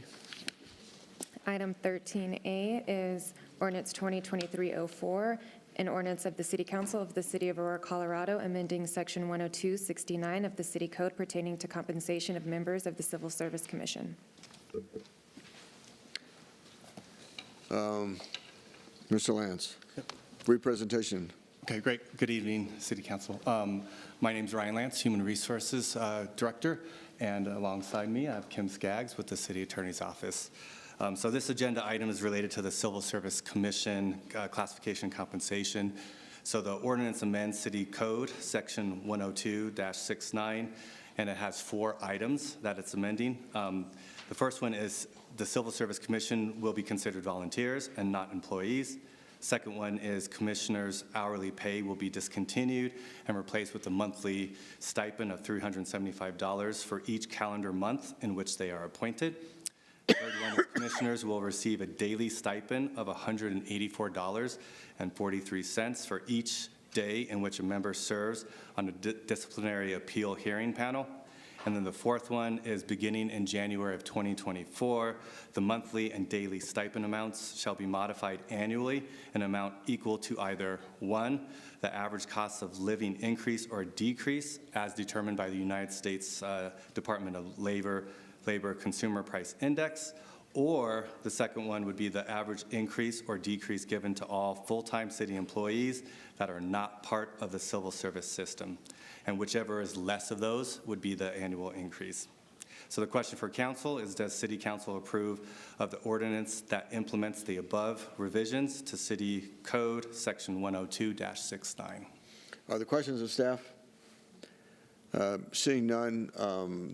Item 13A is ordinance 2023-04, an ordinance of the City Council of the City of Aurora, Colorado, amending Section 102-69 of the City Code pertaining to compensation of members of the Civil Service Commission. Mr. Lance, brief presentation. Okay, great. Good evening, City Council. My name's Ryan Lance, Human Resources Director, and alongside me, I have Kim Skaggs with the City Attorney's Office. So this agenda item is related to the Civil Service Commission classification compensation. So the ordinance amends City Code, Section 102-69, and it has 4 items that it's amending. The first one is the Civil Service Commission will be considered volunteers and not employees. Second one is commissioners' hourly pay will be discontinued and replaced with a monthly stipend of $375 for each calendar month in which they are appointed. Third one is commissioners will receive a daily stipend of $184.43 for each day in which a member serves on a disciplinary appeal hearing panel. And then the fourth one is beginning in January of 2024, the monthly and daily stipend amounts shall be modified annually in amount equal to either 1, the average cost of living increase or decrease as determined by the United States Department of Labor Consumer Price Index, or the second one would be the average increase or decrease given to all full-time city employees that are not part of the civil service system. And whichever is less of those would be the annual increase. So the question for council is, does City Council approve of the ordinance that implements the above revisions to City Code, Section 102-69? Are there questions of staff? Seeing none,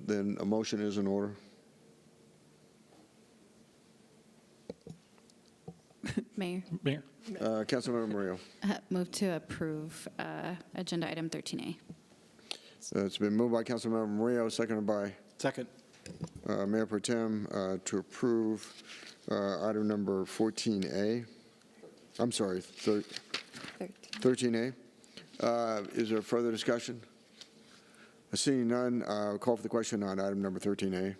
then a motion is in order. Mayor, Councilmember Murillo. move to approve agenda item 13A. It's been moved by Councilmember Murillo, seconded by Second. Mayor Pro Tem to approve item number 14A. I'm sorry, 13A. Is there further discussion? Seeing none, call for the question on item number 13A.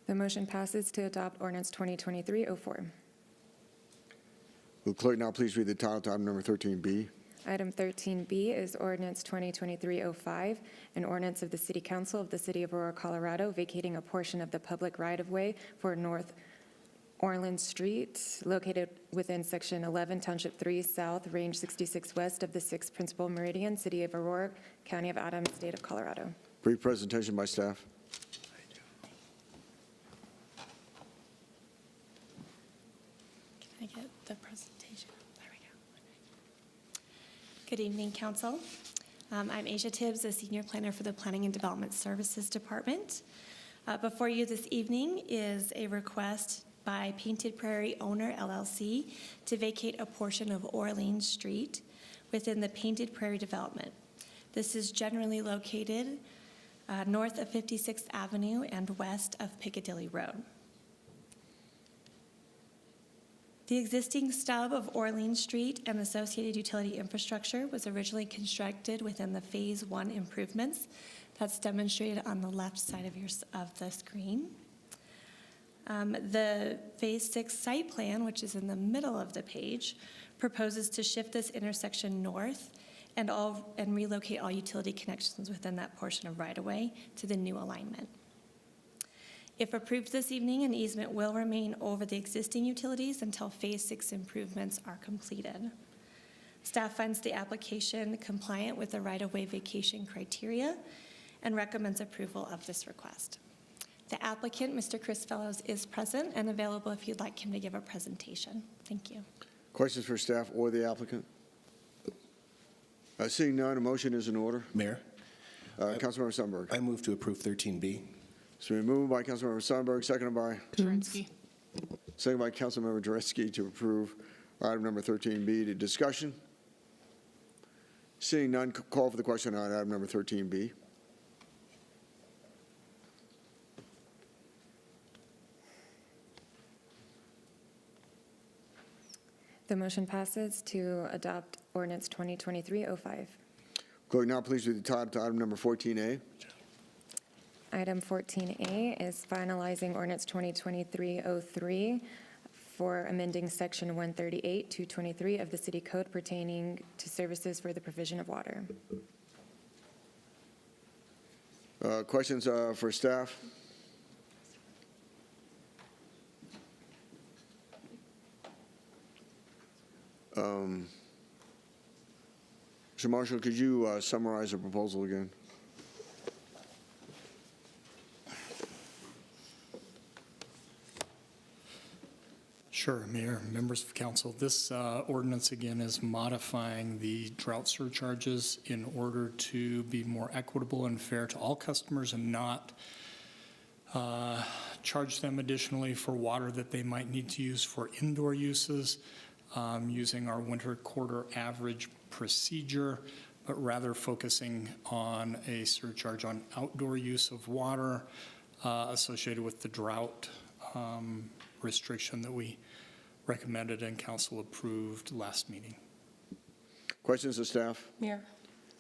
The motion passes to adopt ordinance 2023-04. Will the clerk now please read the title to item number 13B? Item 13B is ordinance 2023-05, an ordinance of the City Council of the City of Aurora, Colorado, vacating a portion of the public right-of-way for North Orland Street, located within Section 11, Township 3 South, Range 66 West of the 6th Principal Meridian, City of Aurora, County of Adams, State of Colorado. Brief presentation by staff. Can I get the presentation? There we go. Good evening, Council. I'm Asia Tibbs, a Senior Planner for the Planning and Development Services Department. Before you this evening is a request by Painted Prairie Owner LLC to vacate a portion of Orleans Street within the Painted Prairie development. This is generally located north of 56th Avenue and west of Piccadilly Road. The existing stub of Orleans Street and associated utility infrastructure was originally constructed within the Phase 1 improvements. That's demonstrated on the left side of the screen. The Phase 6 site plan, which is in the middle of the page, proposes to shift this intersection north and relocate all utility connections within that portion of right-of-way to the new alignment. If approved this evening, an easement will remain over the existing utilities until Phase 6 improvements are completed. Staff finds the application compliant with the right-of-way vacation criteria and recommends approval of this request. The applicant, Mr. Chris Fellows, is present and available if you'd like him to give a presentation. Thank you. Questions for staff or the applicant? Seeing none, a motion is in order. Mayor? Councilmember Sundberg. I move to approve 13B. It's been moved by Councilmember Sundberg, seconded by? Jurenski. Seconded by Councilmember Jurenski to approve item number 13B. To discussion? Seeing none, call for the question on item number 13B. The motion passes to adopt ordinance 2023-05. Clerk, now please read the title to item number 14A. Item 14A is finalizing ordinance 2023-03 for amending section 138-223 of the city code pertaining to services for the provision of water. Questions for staff? Mr. Marshall, could you summarize the proposal again? Sure, Mayor, members of council. This ordinance, again, is modifying the drought surcharges in order to be more equitable and fair to all customers and not charge them additionally for water that they might need to use for indoor uses, using our winter quarter average procedure, but rather focusing on a surcharge on outdoor use of water associated with the drought restriction that we recommended and council approved last meeting. Questions of staff? Mayor,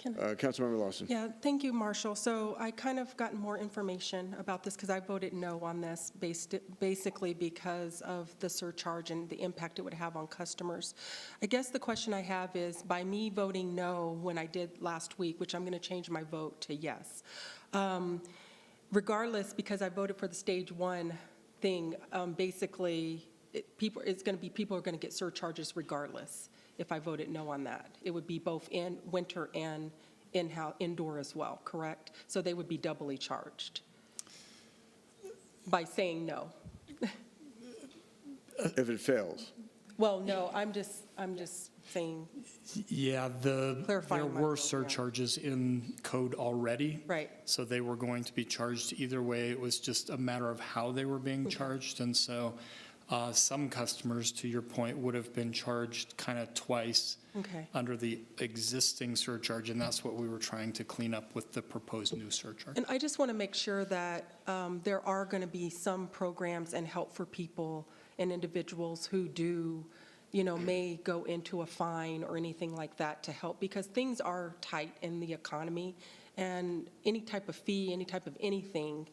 Councilmember Lawson. Yeah, thank you, Marshall. So I kind of got more information about this because I voted no on this basically because of the surcharge and the impact it would have on customers. I guess the question I have is, by me voting no when I did last week, which I'm going to change my vote to yes, regardless, because I voted for the stage 1 thing, basically, people are going to get surcharges regardless if I voted no on that. It would be both in winter and indoor as well, correct? So they would be doubly charged by saying no. If it fails. Well, no, I'm just saying. Yeah, there were surcharges in code already. Right. So they were going to be charged either way. It was just a matter of how they were being charged. And so Some customers, to your point, would have been charged kind of twice Okay. under the existing surcharge, and that's what we were trying to clean up with the proposed new surcharge. And I just want to make sure that there are going to be some programs and help for people and individuals who do, may go into a fine or anything like that to help, because things are tight in the economy, and any type of fee, any type of anything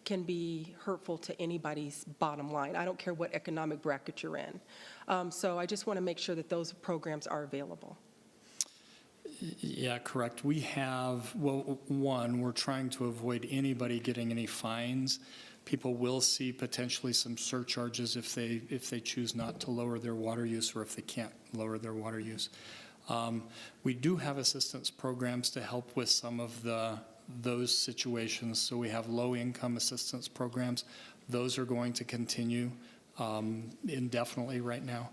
can be hurtful to anybody's bottom line. I don't care what economic bracket you're in. So I just want to make sure that those programs are available. Yeah, correct. We have, well, one, we're trying to avoid anybody getting any fines. People will see potentially some surcharges if they choose not to lower their water use, or if they can't lower their water use. We do have assistance programs to help with some of those situations. So we have low-income assistance programs. Those are going to continue indefinitely right now.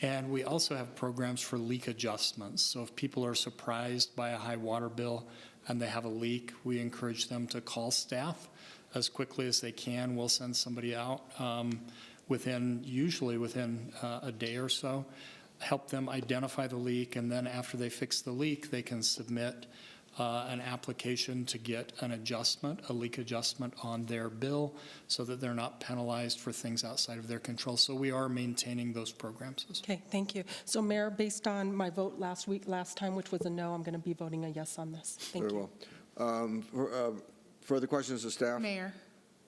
And we also have programs for leak adjustments. So if people are surprised by a high water bill and they have a leak, we encourage them to call staff as quickly as they can. We'll send somebody out usually within a day or so, help them identify the leak, and then after they fix the leak, they can submit an application to get an adjustment, a leak adjustment on their bill, so that they're not penalized for things outside of their control. So we are maintaining those programs. Okay, thank you. So Mayor, based on my vote last time, which was a no, I'm going to be voting a yes on this. Thank you. Very well. Further questions to staff? Mayor,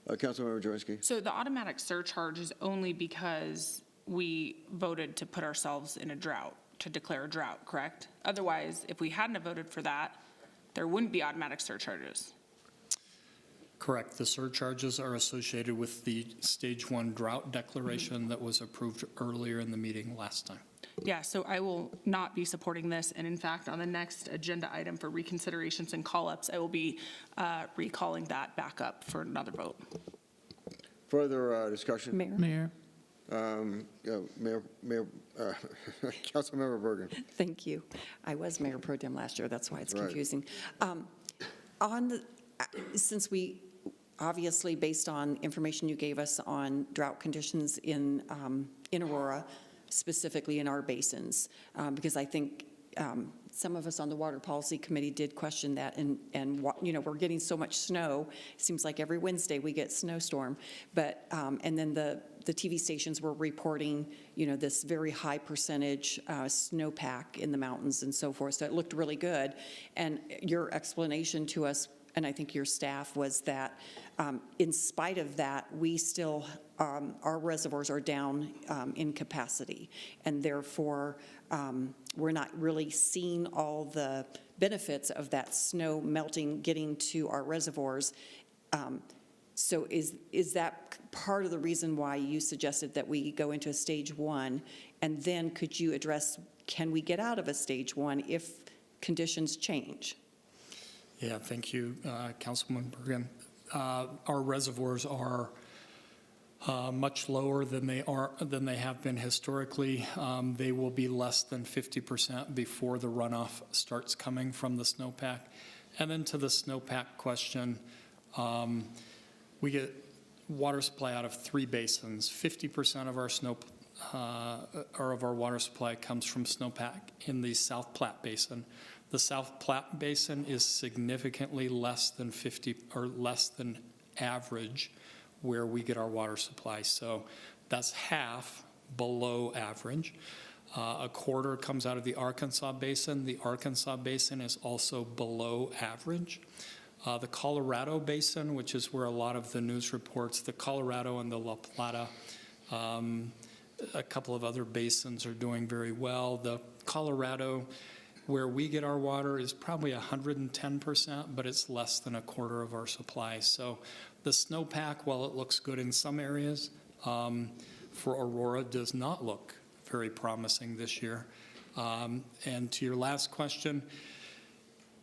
Councilmember Joyski. so the automatic surcharge is only because we voted to put ourselves in a drought, to declare a drought, correct? Otherwise, if we hadn't have voted for that, there wouldn't be automatic surcharges. Correct. The surcharges are associated with the Stage 1 drought declaration that was approved earlier in the meeting last time. Yeah, so I will not be supporting this, and in fact, on the next agenda item for reconsiderations and call-ups, I will be recalling that back up for another vote. Further discussion? Mayor. Councilmember Bergen. Thank you. I was Mayor Pro Tem last year, that's why it's Right. confusing. Since we, obviously, based on information you gave us on drought conditions in Aurora, specifically in our basins, because I think some of us on the Water Policy Committee did question that, and we're getting so much snow. It seems like every Wednesday we get snowstorm, but and then the TV stations were reporting, this very high percentage snowpack in the mountains and so forth. So it looked really good, and your explanation to us, and I think your staff, was that in spite of that, we still, our reservoirs are down in capacity, and therefore we're not really seeing all the benefits of that snow melting getting to our reservoirs. So is that part of the reason why you suggested that we go into a Stage 1? And then could you address, can we get out of a Stage 1 if conditions change? Yeah, thank you, Councilman Bergen. Our reservoirs are much lower than they have been historically. They will be less than 50% before the runoff starts coming from the snowpack. And then to the snowpack question, we get water supply out of 3 basins. 50% of our water supply comes from snowpack in the South Platte Basin. The South Platte Basin is significantly less than 50 or less than average where we get our water supply. So that's half below average. A quarter comes out of the Arkansas Basin. The Arkansas Basin is also below average. The Colorado Basin, which is where a lot of the news reports, the Colorado and the La Plata, a couple of other basins are doing very well. The Colorado, where we get our water, is probably 110%, but it's less than a quarter of our supply. So the snowpack, while it looks good in some areas, for Aurora does not look very promising this year. And to your last question,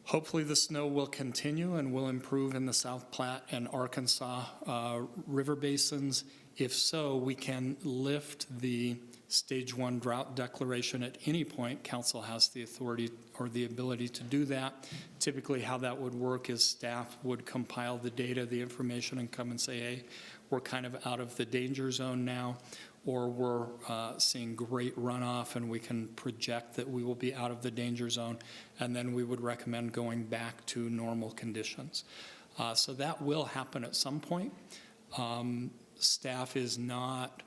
hopefully the snow will continue and will improve in the South Platte and Arkansas river basins. If so, we can lift the Stage 1 drought declaration at any point. Council has the authority or the ability to do that. Typically how that would work is staff would compile the data, the information, and come and say, hey, we're kind of out of the danger zone now. or we're seeing great runoff and we can project that we will be out of the danger zone, and then we would recommend going back to normal conditions. So that will happen at some point. Staff is not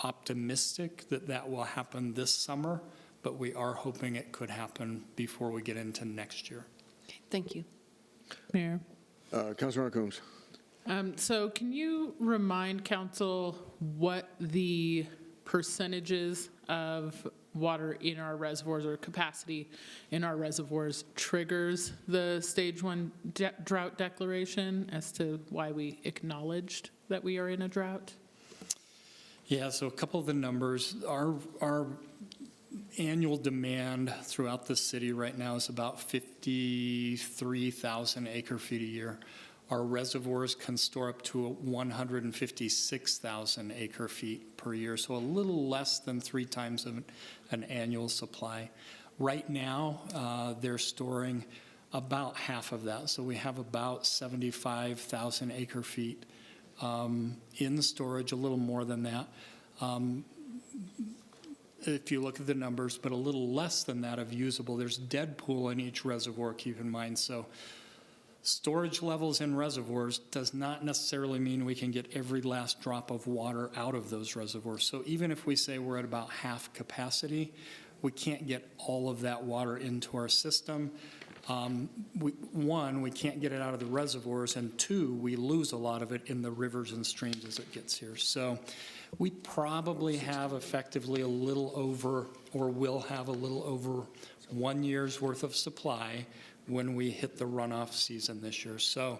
optimistic that that will happen this summer, but we are hoping it could happen before we get into next year. Thank you. Mayor. Councilmember Coombs. So can you remind council what the percentages of water in our reservoirs or capacity in our reservoirs triggers the stage 1 drought declaration as to why we acknowledged that we are in a drought? Yeah, so a couple of the numbers. Our annual demand throughout the city right now is about 53,000 acre feet a year. Our reservoirs can store up to 156,000 acre feet per year, so a little less than 3 times an annual supply. Right now, they're storing about half of that, so we have about 75,000 acre feet in the storage, a little more than that. If you look at the numbers, but a little less than that of usable. There's dead pool in each reservoir, keep in mind, so storage levels in reservoirs does not necessarily mean we can get every last drop of water out of those reservoirs. So even if we say we're at about half capacity, we can't get all of that water into our system. One, we can't get it out of the reservoirs, and 2, we lose a lot of it in the rivers and streams as it gets here. So we probably have effectively a little over, or will have a little over 1 year's worth of supply when we hit the runoff season this year. So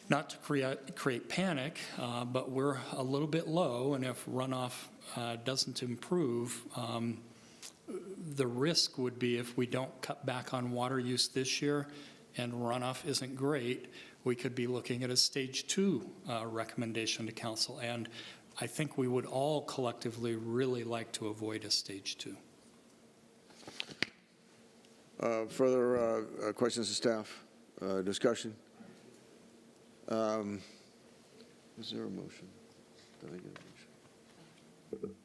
not to create panic, but we're a little bit low, and if runoff doesn't improve, the risk would be if we don't cut back on water use this year and runoff isn't great, we could be looking at a stage 2 recommendation to council. And I think we would all collectively really like to avoid a stage 2. Further questions to staff? Discussion? Is there a motion? Did I get a motion?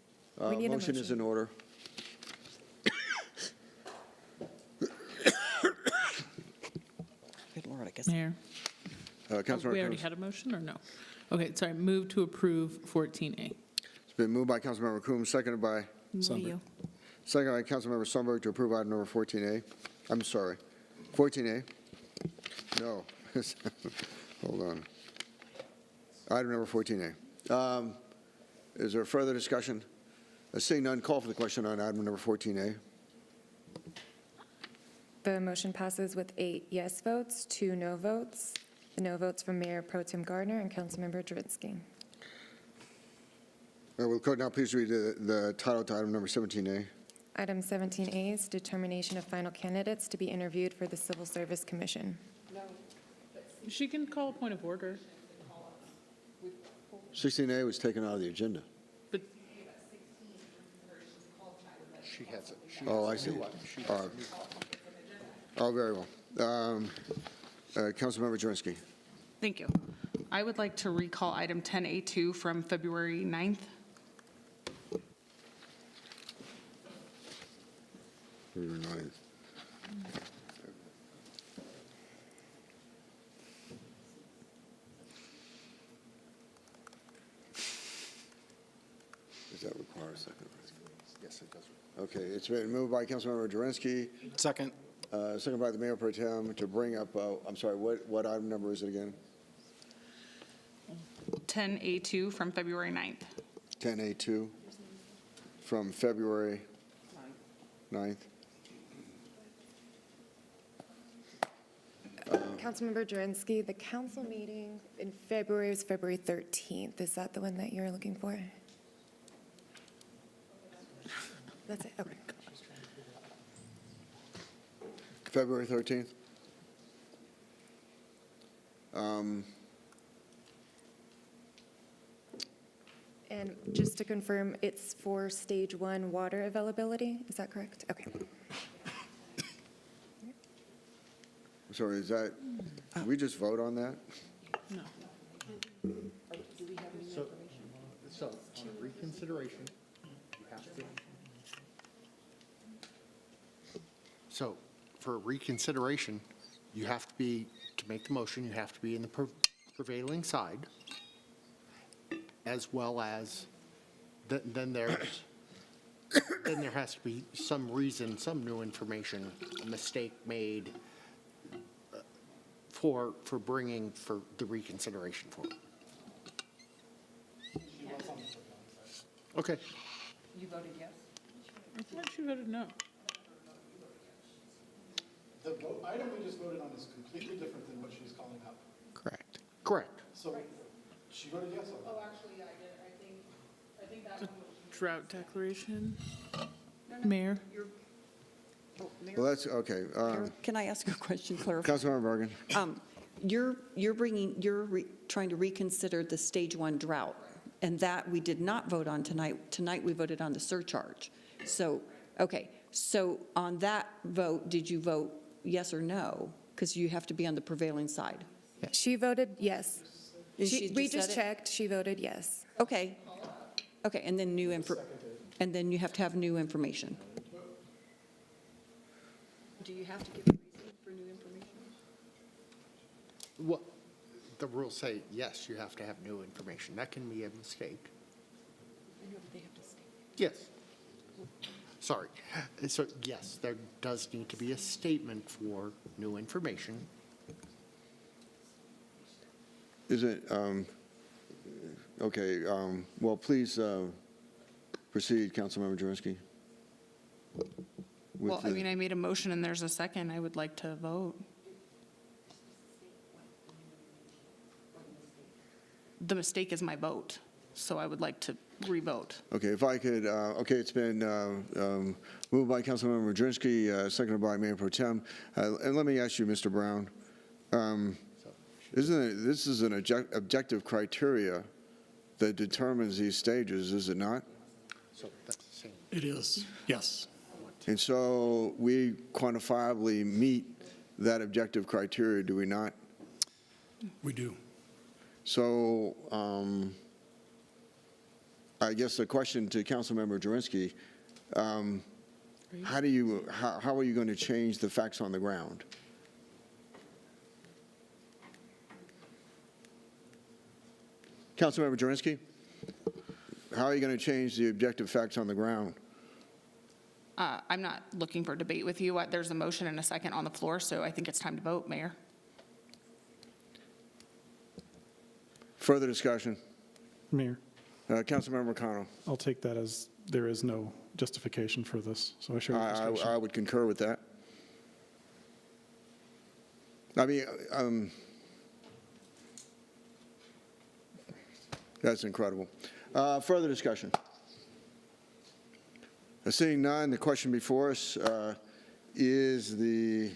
We need a Motion is motion. in order. Good Lord, I guess. Mayor. Councilmember We already Coombs. had a motion or no? Okay, sorry, move to approve 14A. It's been moved by Councilmember Coombs, seconded by Councilmember Sundberg to approve item number 14A. I'm sorry, 14A? No. Hold on. Item number 14A. Is there further discussion? Seeing none, call for the question on item number 14A. The motion passes with 8 yes votes, 2 no votes. The no votes from Mayor Pro Tem Gardner and Councilmember Drinsky. Will the clerk now please read the title to item number 17A? Item 17A is determination of final candidates to be interviewed for the Civil Service Commission. She can call a point of order. 16A was taken out of the agenda. But She has it. Oh, I see. Oh, very well. Councilmember Drinsky. Thank you. I would like to recall item 10A2 from February 9th. February 9th. Does that require a second? Yes, it does. Okay, it's been moved by Councilmember Drinsky. Second. Second by the Mayor Pro Tem to bring up, I'm sorry, what item number is it again? 10A2 from February 9th. 10A2 from February 9th. Councilmember Drinsky, the council meeting in February was February 13th. Is that the one that you're looking for? That's it, okay. February 13th? And just to confirm, it's for stage 1 water availability, is that correct? Okay. Sorry, is that, did we just vote on that? no. So on reconsideration, reconsideration, you have to. So for reconsideration, you have to be, to make the motion, you have to be in the prevailing side, as well as, then there's, then there has to be some reason, some new information, a mistake made for bringing for the reconsideration forward. Okay. You voted yes? I thought she voted no. The item we just voted on is completely different than what she's calling up. Correct. Correct. So she voted yes on that. Oh, actually, yeah, I did. I think that one was. Drought declaration. Mayor? Well, that's, okay. Can I ask a question, clarify? Councilmember Bergen. You're trying to reconsider the stage 1 drought, and that we did not vote on tonight. Tonight, we voted on the surcharge. So, okay, so on that vote, did you vote yes or no? Because you have to be on the prevailing side. She voted yes. She We just just said it? checked, she voted yes. Okay. Okay, and then and then you have to have new information. Do you have to give a reason for new information? Well, the rules say, yes, you have to have new information. That can be a mistake. I know, but they have to state. Yes. Sorry. So, yes, there does need to be a statement for new information. Is it, okay, well, please proceed, Councilmember Jurenski. Well, I mean, I made a motion and there's a second. I would like to vote. The mistake is my vote, so I would like to re-vote. Okay, if I could, okay, it's been moved by Councilmember Jurenski, seconded by Mayor Pro Tem. And let me ask you, Mr. Brown, this is an objective criteria that determines these stages, is it not? So that's the same. It is, yes. And so we quantifiably meet that objective criteria, do we not? We do. So I guess the question to Councilmember Jurenski, how are you going to change the facts on the ground? Councilmember Jurenski, how are you going to change the objective facts on the ground? I'm not looking for debate with you. There's a motion and a second on the floor, so I think it's time to vote, Mayor. Further discussion? Mayor, Councilmember McConnell. I'll take that as there is no justification for this, so I share your frustration. I would concur with that. I mean, that's incredible. Further discussion? Seeing none, the question before us is the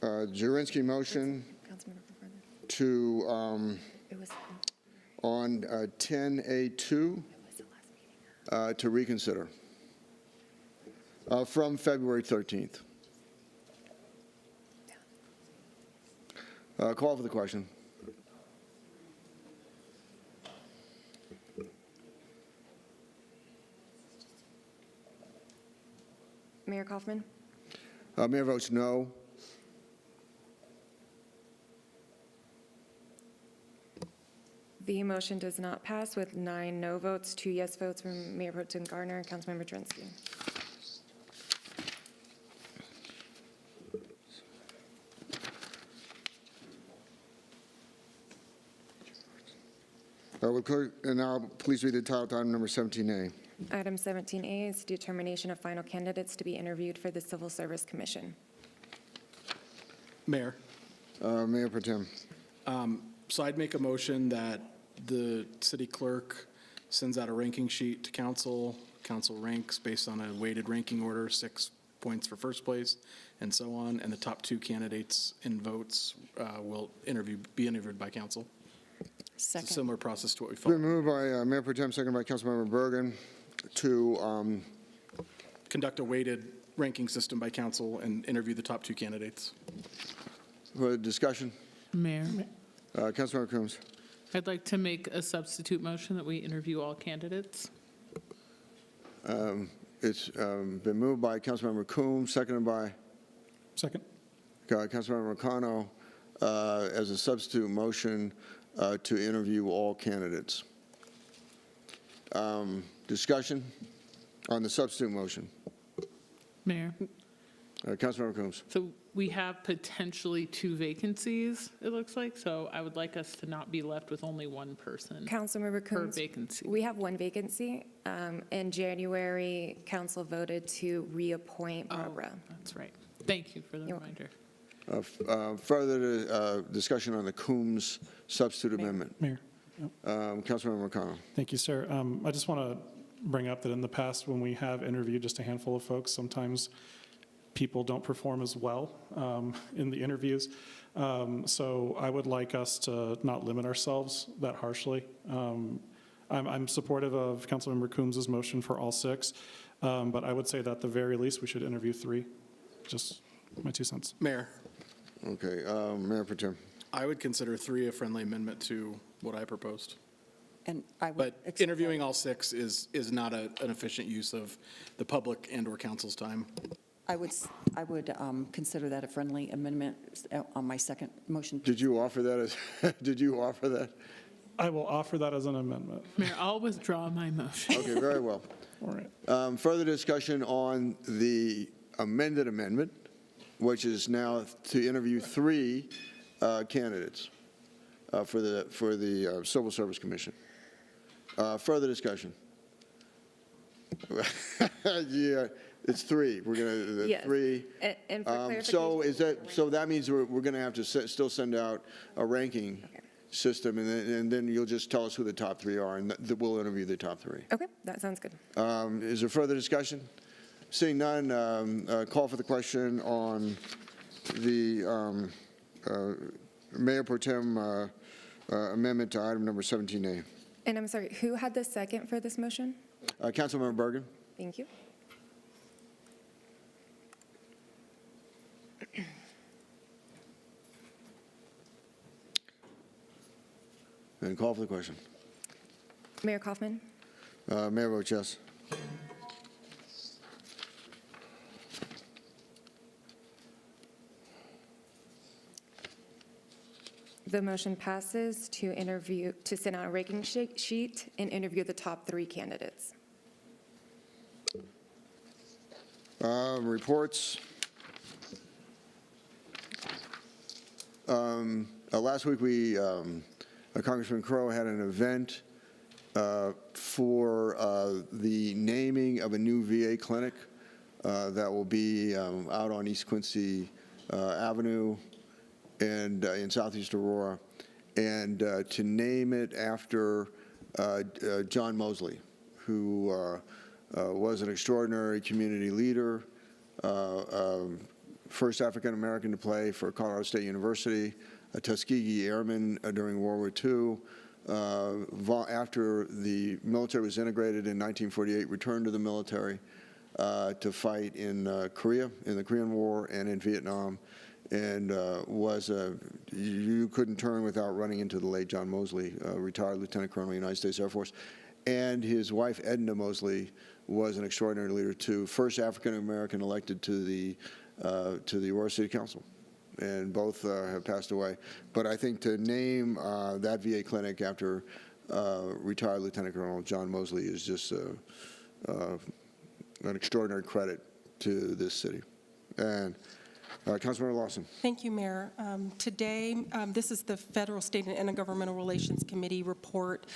Jurenski motion to, on 10A2, to reconsider from February 13th. Call for the question. Mayor Kaufman? Mayor votes no. The motion does not pass with 9 no votes, 2 yes votes from Mayor Pro Tem Gardner and Councilmember Jurenski. Will clerk, and now please read the title to item number 17A. Item 17A is determination of final candidates to be interviewed for the Civil Service Commission. Mayor, Mayor Pro Tem. so I'd make a motion that the city clerk sends out a ranking sheet to council. Council ranks based on a weighted ranking order, 6 points for first place, and so on. And the top 2 candidates in votes will be interviewed by council. It's a similar process to what we It's been followed. moved by Mayor Pro Tem, seconded by Councilmember Bergen, to Conduct a weighted ranking system by council and interview the top 2 candidates. for discussion. Mayor? Councilmember Coombs. I'd like to make a substitute motion that we interview all candidates. It's been moved by Councilmember Coombs, seconded by Second. Councilmember Morcano as a substitute motion to interview all candidates. Discussion on the substitute motion. Mayor, Councilmember Coombs. so we have potentially 2 vacancies, it looks like, so I would like us to not be left with only one person Councilmember per Coombs, vacancy. we have one vacancy. In January, council voted to reappoint Barbara. That's right. Thank you for the You're welcome. reminder. Further discussion on the Coombs substitute amendment. Mayor. Councilmember McConnell. Thank you, sir. I just want to bring up that in the past, when we have interviewed just a handful of folks, sometimes people don't perform as well in the interviews. So I would like us to not limit ourselves that harshly. I'm supportive of Councilmember Coombs' motion for all 6, but I would say that at the very least, we should interview 3. Just my 2 cents. Mayor, Okay, Mayor Pro Tem. I would consider 3 a friendly amendment to what I proposed. And I would. But accept interviewing all 6 is not an efficient use of the public and/or council's time. I would consider that a friendly amendment on my second motion. Did you offer that as, did you offer that? I will offer that as an amendment. Mayor, I'll withdraw my motion. Okay, very well. All right. Further discussion on the amended amendment, which is now to interview 3 candidates for the Civil Service Commission. Further discussion. Yeah, it's 3. We're going to, Yes. 3. And for clarification. So that means we're going to have to still send out a ranking system, and then you'll just tell us who the top 3 are, and we'll interview the top 3. Okay, that sounds good. Is there further discussion? Seeing none, call for the question on the Mayor Pro Tem amendment to item number 17A. And I'm sorry, who had the second for this motion? Councilmember Bergen. Thank you. And call for the question. Mayor Kaufman? Mayor votes yes. The motion passes to send out a ranking sheet and interview the top 3 candidates. Reports. Last week, Congressman Crow had an event for the naming of a new VA clinic that will be out on East Quincy Avenue and in Southeast Aurora, and to name it after John Mosley, who was an extraordinary community leader, first African-American to play for Colorado State University, a Tuskegee Airman during World War II. After the military was integrated in 1948, returned to the military to fight in Korea, in the Korean War, and in Vietnam, and you couldn't turn without running into the late John Mosley, retired Lieutenant Colonel of the United States Air Force. And his wife, Edna Mosley, was an extraordinary leader, too. First African-American elected to the Aurora City Council. And both have passed away. But I think to name that VA clinic after retired Lieutenant Colonel John Mosley is just an extraordinary credit to this city. And Councilmember Lawson. Thank you, Mayor. Today, this is the Federal, State, and Intergovernmental Relations Committee report.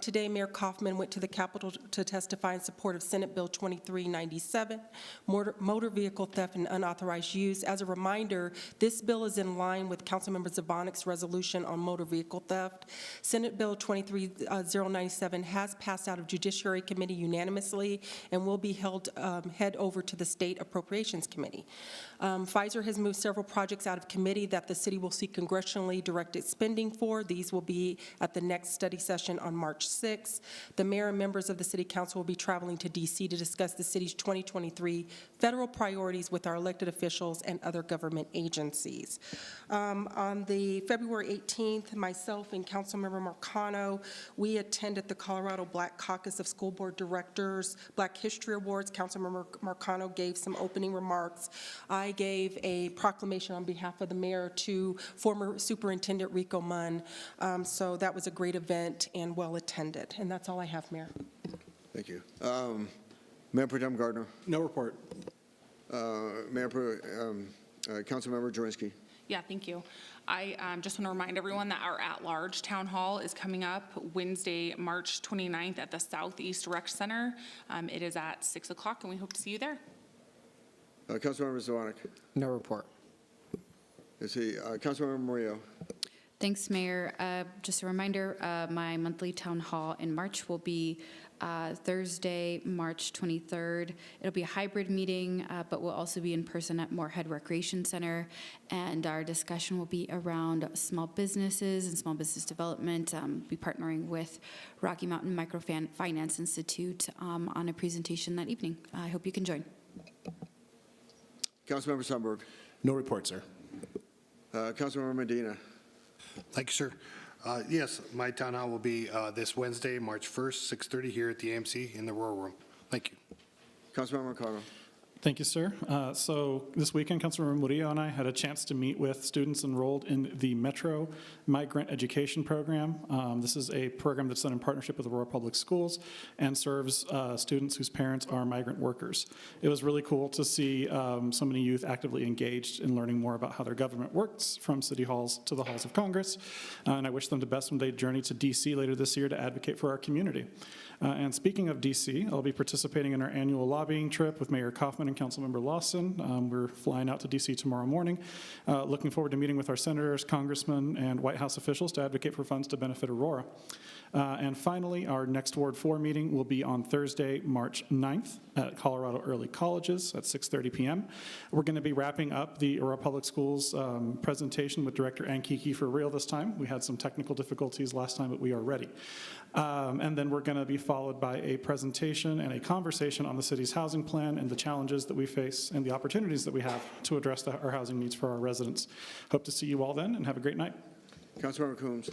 Today, Mayor Kaufman went to the Capitol to testify in support of Senate Bill 2397, motor vehicle theft and unauthorized use. As a reminder, this bill is in line with Councilmember Zvonic's resolution on motor vehicle theft. Senate Bill 23097 has passed out of Judiciary Committee unanimously and will be head over to the State Appropriations Committee. Pfizer has moved several projects out of committee that the city will see congressionally directed spending for. These will be at the next study session on March 6th. The mayor and members of the city council will be traveling to D.C. to discuss the city's 2023 federal priorities with our elected officials and other government agencies. On the February 18th, myself and Councilmember Marcano, we attended the Colorado Black Caucus of School Board Directors Black History Awards. Councilmember Marcano gave some opening remarks. I gave a proclamation on behalf of the mayor to former Superintendent Rico Munn. So that was a great event and well attended. And that's all I have, Mayor. Thank you. Mayor Pro Tem Gardner. No report. Councilmember Jorinsky. Yeah, thank you. I just want to remind everyone that our at-large town hall is coming up Wednesday, March 29th at the Southeast Rec Center. It is at 6 o'clock, and we hope to see you there. Councilmember Zwanek. No report. Councilmember Murillo. Thanks, Mayor. Just a reminder, my monthly town hall in March will be Thursday, March 23rd. It'll be a hybrid meeting, but we'll also be in person at Moorhead Recreation Center. And our discussion will be around small businesses and small business development. Be partnering with Rocky Mountain Microfinance Institute on a presentation that evening. I hope you can join. Councilmember Sundberg. No report, sir. Councilmember Medina. Thank you, sir. Yes, my town hall will be this Wednesday, March 1st, 6:30 here at the AMC in the Aurora Room. Thank you. Councilmember Mercado. Thank you, sir. So this weekend, Councilmember Murillo and I had a chance to meet with students enrolled in the Metro Migrant Education Program. This is a program that's done in partnership with Aurora Public Schools and serves students whose parents are migrant workers. It was really cool to see so many youth actively engaged in learning more about how their government works, from city halls to the halls of Congress. And I wish them the best when they journey to D.C. later this year to advocate for our community. And speaking of D.C., I'll be participating in our annual lobbying trip with Mayor Kaufman and Councilmember Lawson. We're flying out to D.C. tomorrow morning. Looking forward to meeting with our senators, congressmen, and White House officials to advocate for funds to benefit Aurora. And finally, our next Ward 4 meeting will be on Thursday, March 9th at Colorado Early Colleges at 6:30 p.m. We're going to be wrapping up the Aurora Public Schools presentation with Director Ankiki for real this time. We had some technical difficulties last time, but we are ready. And then we're going to be followed by a presentation and a conversation on the city's housing plan and the challenges that we face and the opportunities that we have to address our housing needs for our residents. Hope to see you all then, and have a great night. Councilmember Coombs.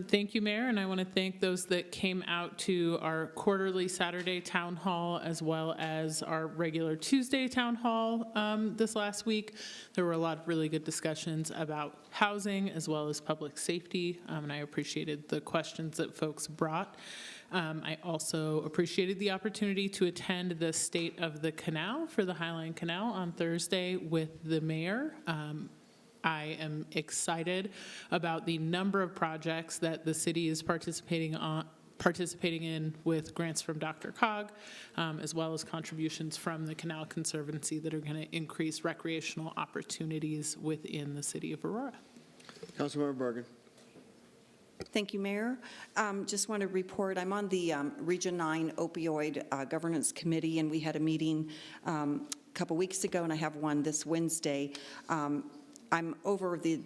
Thank you, Mayor, and I want to thank those that came out to our quarterly Saturday town hall as well as our regular Tuesday town hall this last week. There were a lot of really good discussions about housing as well as public safety, and I appreciated the questions that folks brought. I also appreciated the opportunity to attend the State of the Canal for the Highline Canal on Thursday with the mayor. I am excited about the number of projects that the city is participating in with grants from DRCOG, as well as contributions from the Canal Conservancy that are going to increase recreational opportunities within the city of Aurora. Councilmember Bergen. Thank you, Mayor. Just want to report, I'm on the Region 9 Opioid Governance Committee, and we had a meeting a couple weeks ago, and I have one this Wednesday. I'm over the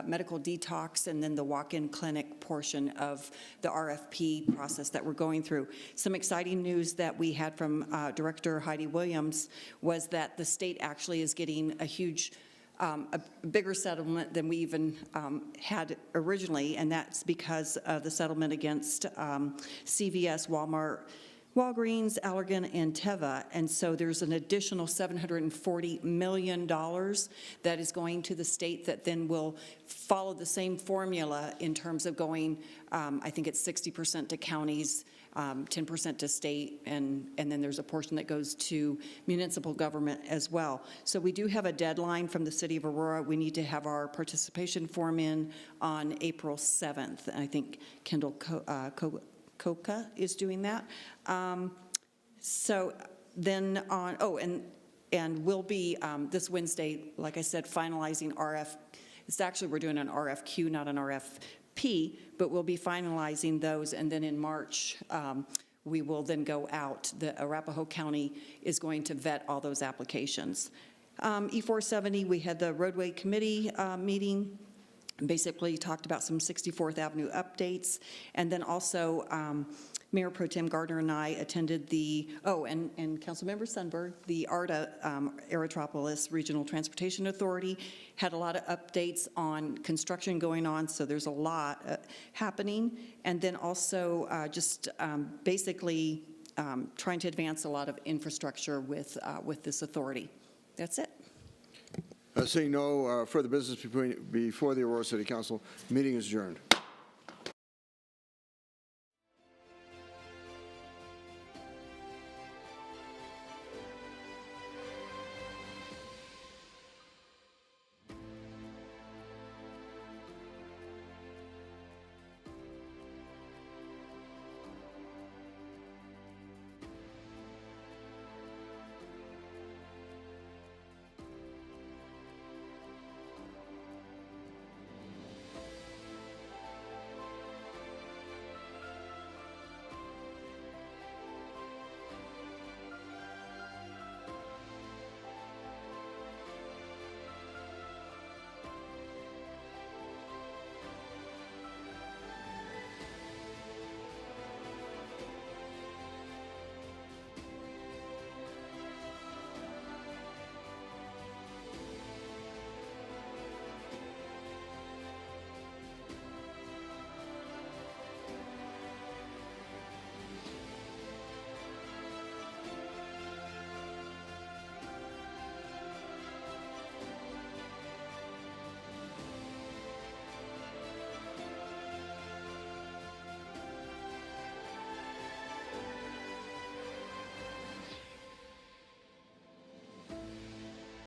medical detox and then the walk-in clinic portion of the RFP process that we're going through. Some exciting news that we had from Director Heidi Williams was that the state actually is getting a bigger settlement than we even had originally, and that's because of the settlement against CVS, Walmart, Walgreens, Allergan, and Teva. And so there's an additional $740 million that is going to the state that then will follow the same formula in terms of going, I think it's 60% to counties, 10% to state, and then there's a portion that goes to municipal government as well. So we do have a deadline from the city of Aurora. We need to have our participation form in on April 7th. And I think Kendall Coca is doing that. So then on, and we'll be this Wednesday, like I said, finalizing we're doing an RFQ, not an RFP, but we'll be finalizing those, and then in March, we will then go out. The Arapahoe County is going to vet all those applications. E470, we had the roadway committee meeting. basically talked about some 64th Avenue updates. And then also, Mayor Pro Tem Gardner and I attended and Councilmember Sundberg, the ARTA, Aerotropolis Regional Transportation Authority, had a lot of updates on construction going on, so there's a lot happening. And then also basically trying to advance a lot of infrastructure with this authority. That's it. Seeing no further business before the Aurora City Council, meeting is adjourned.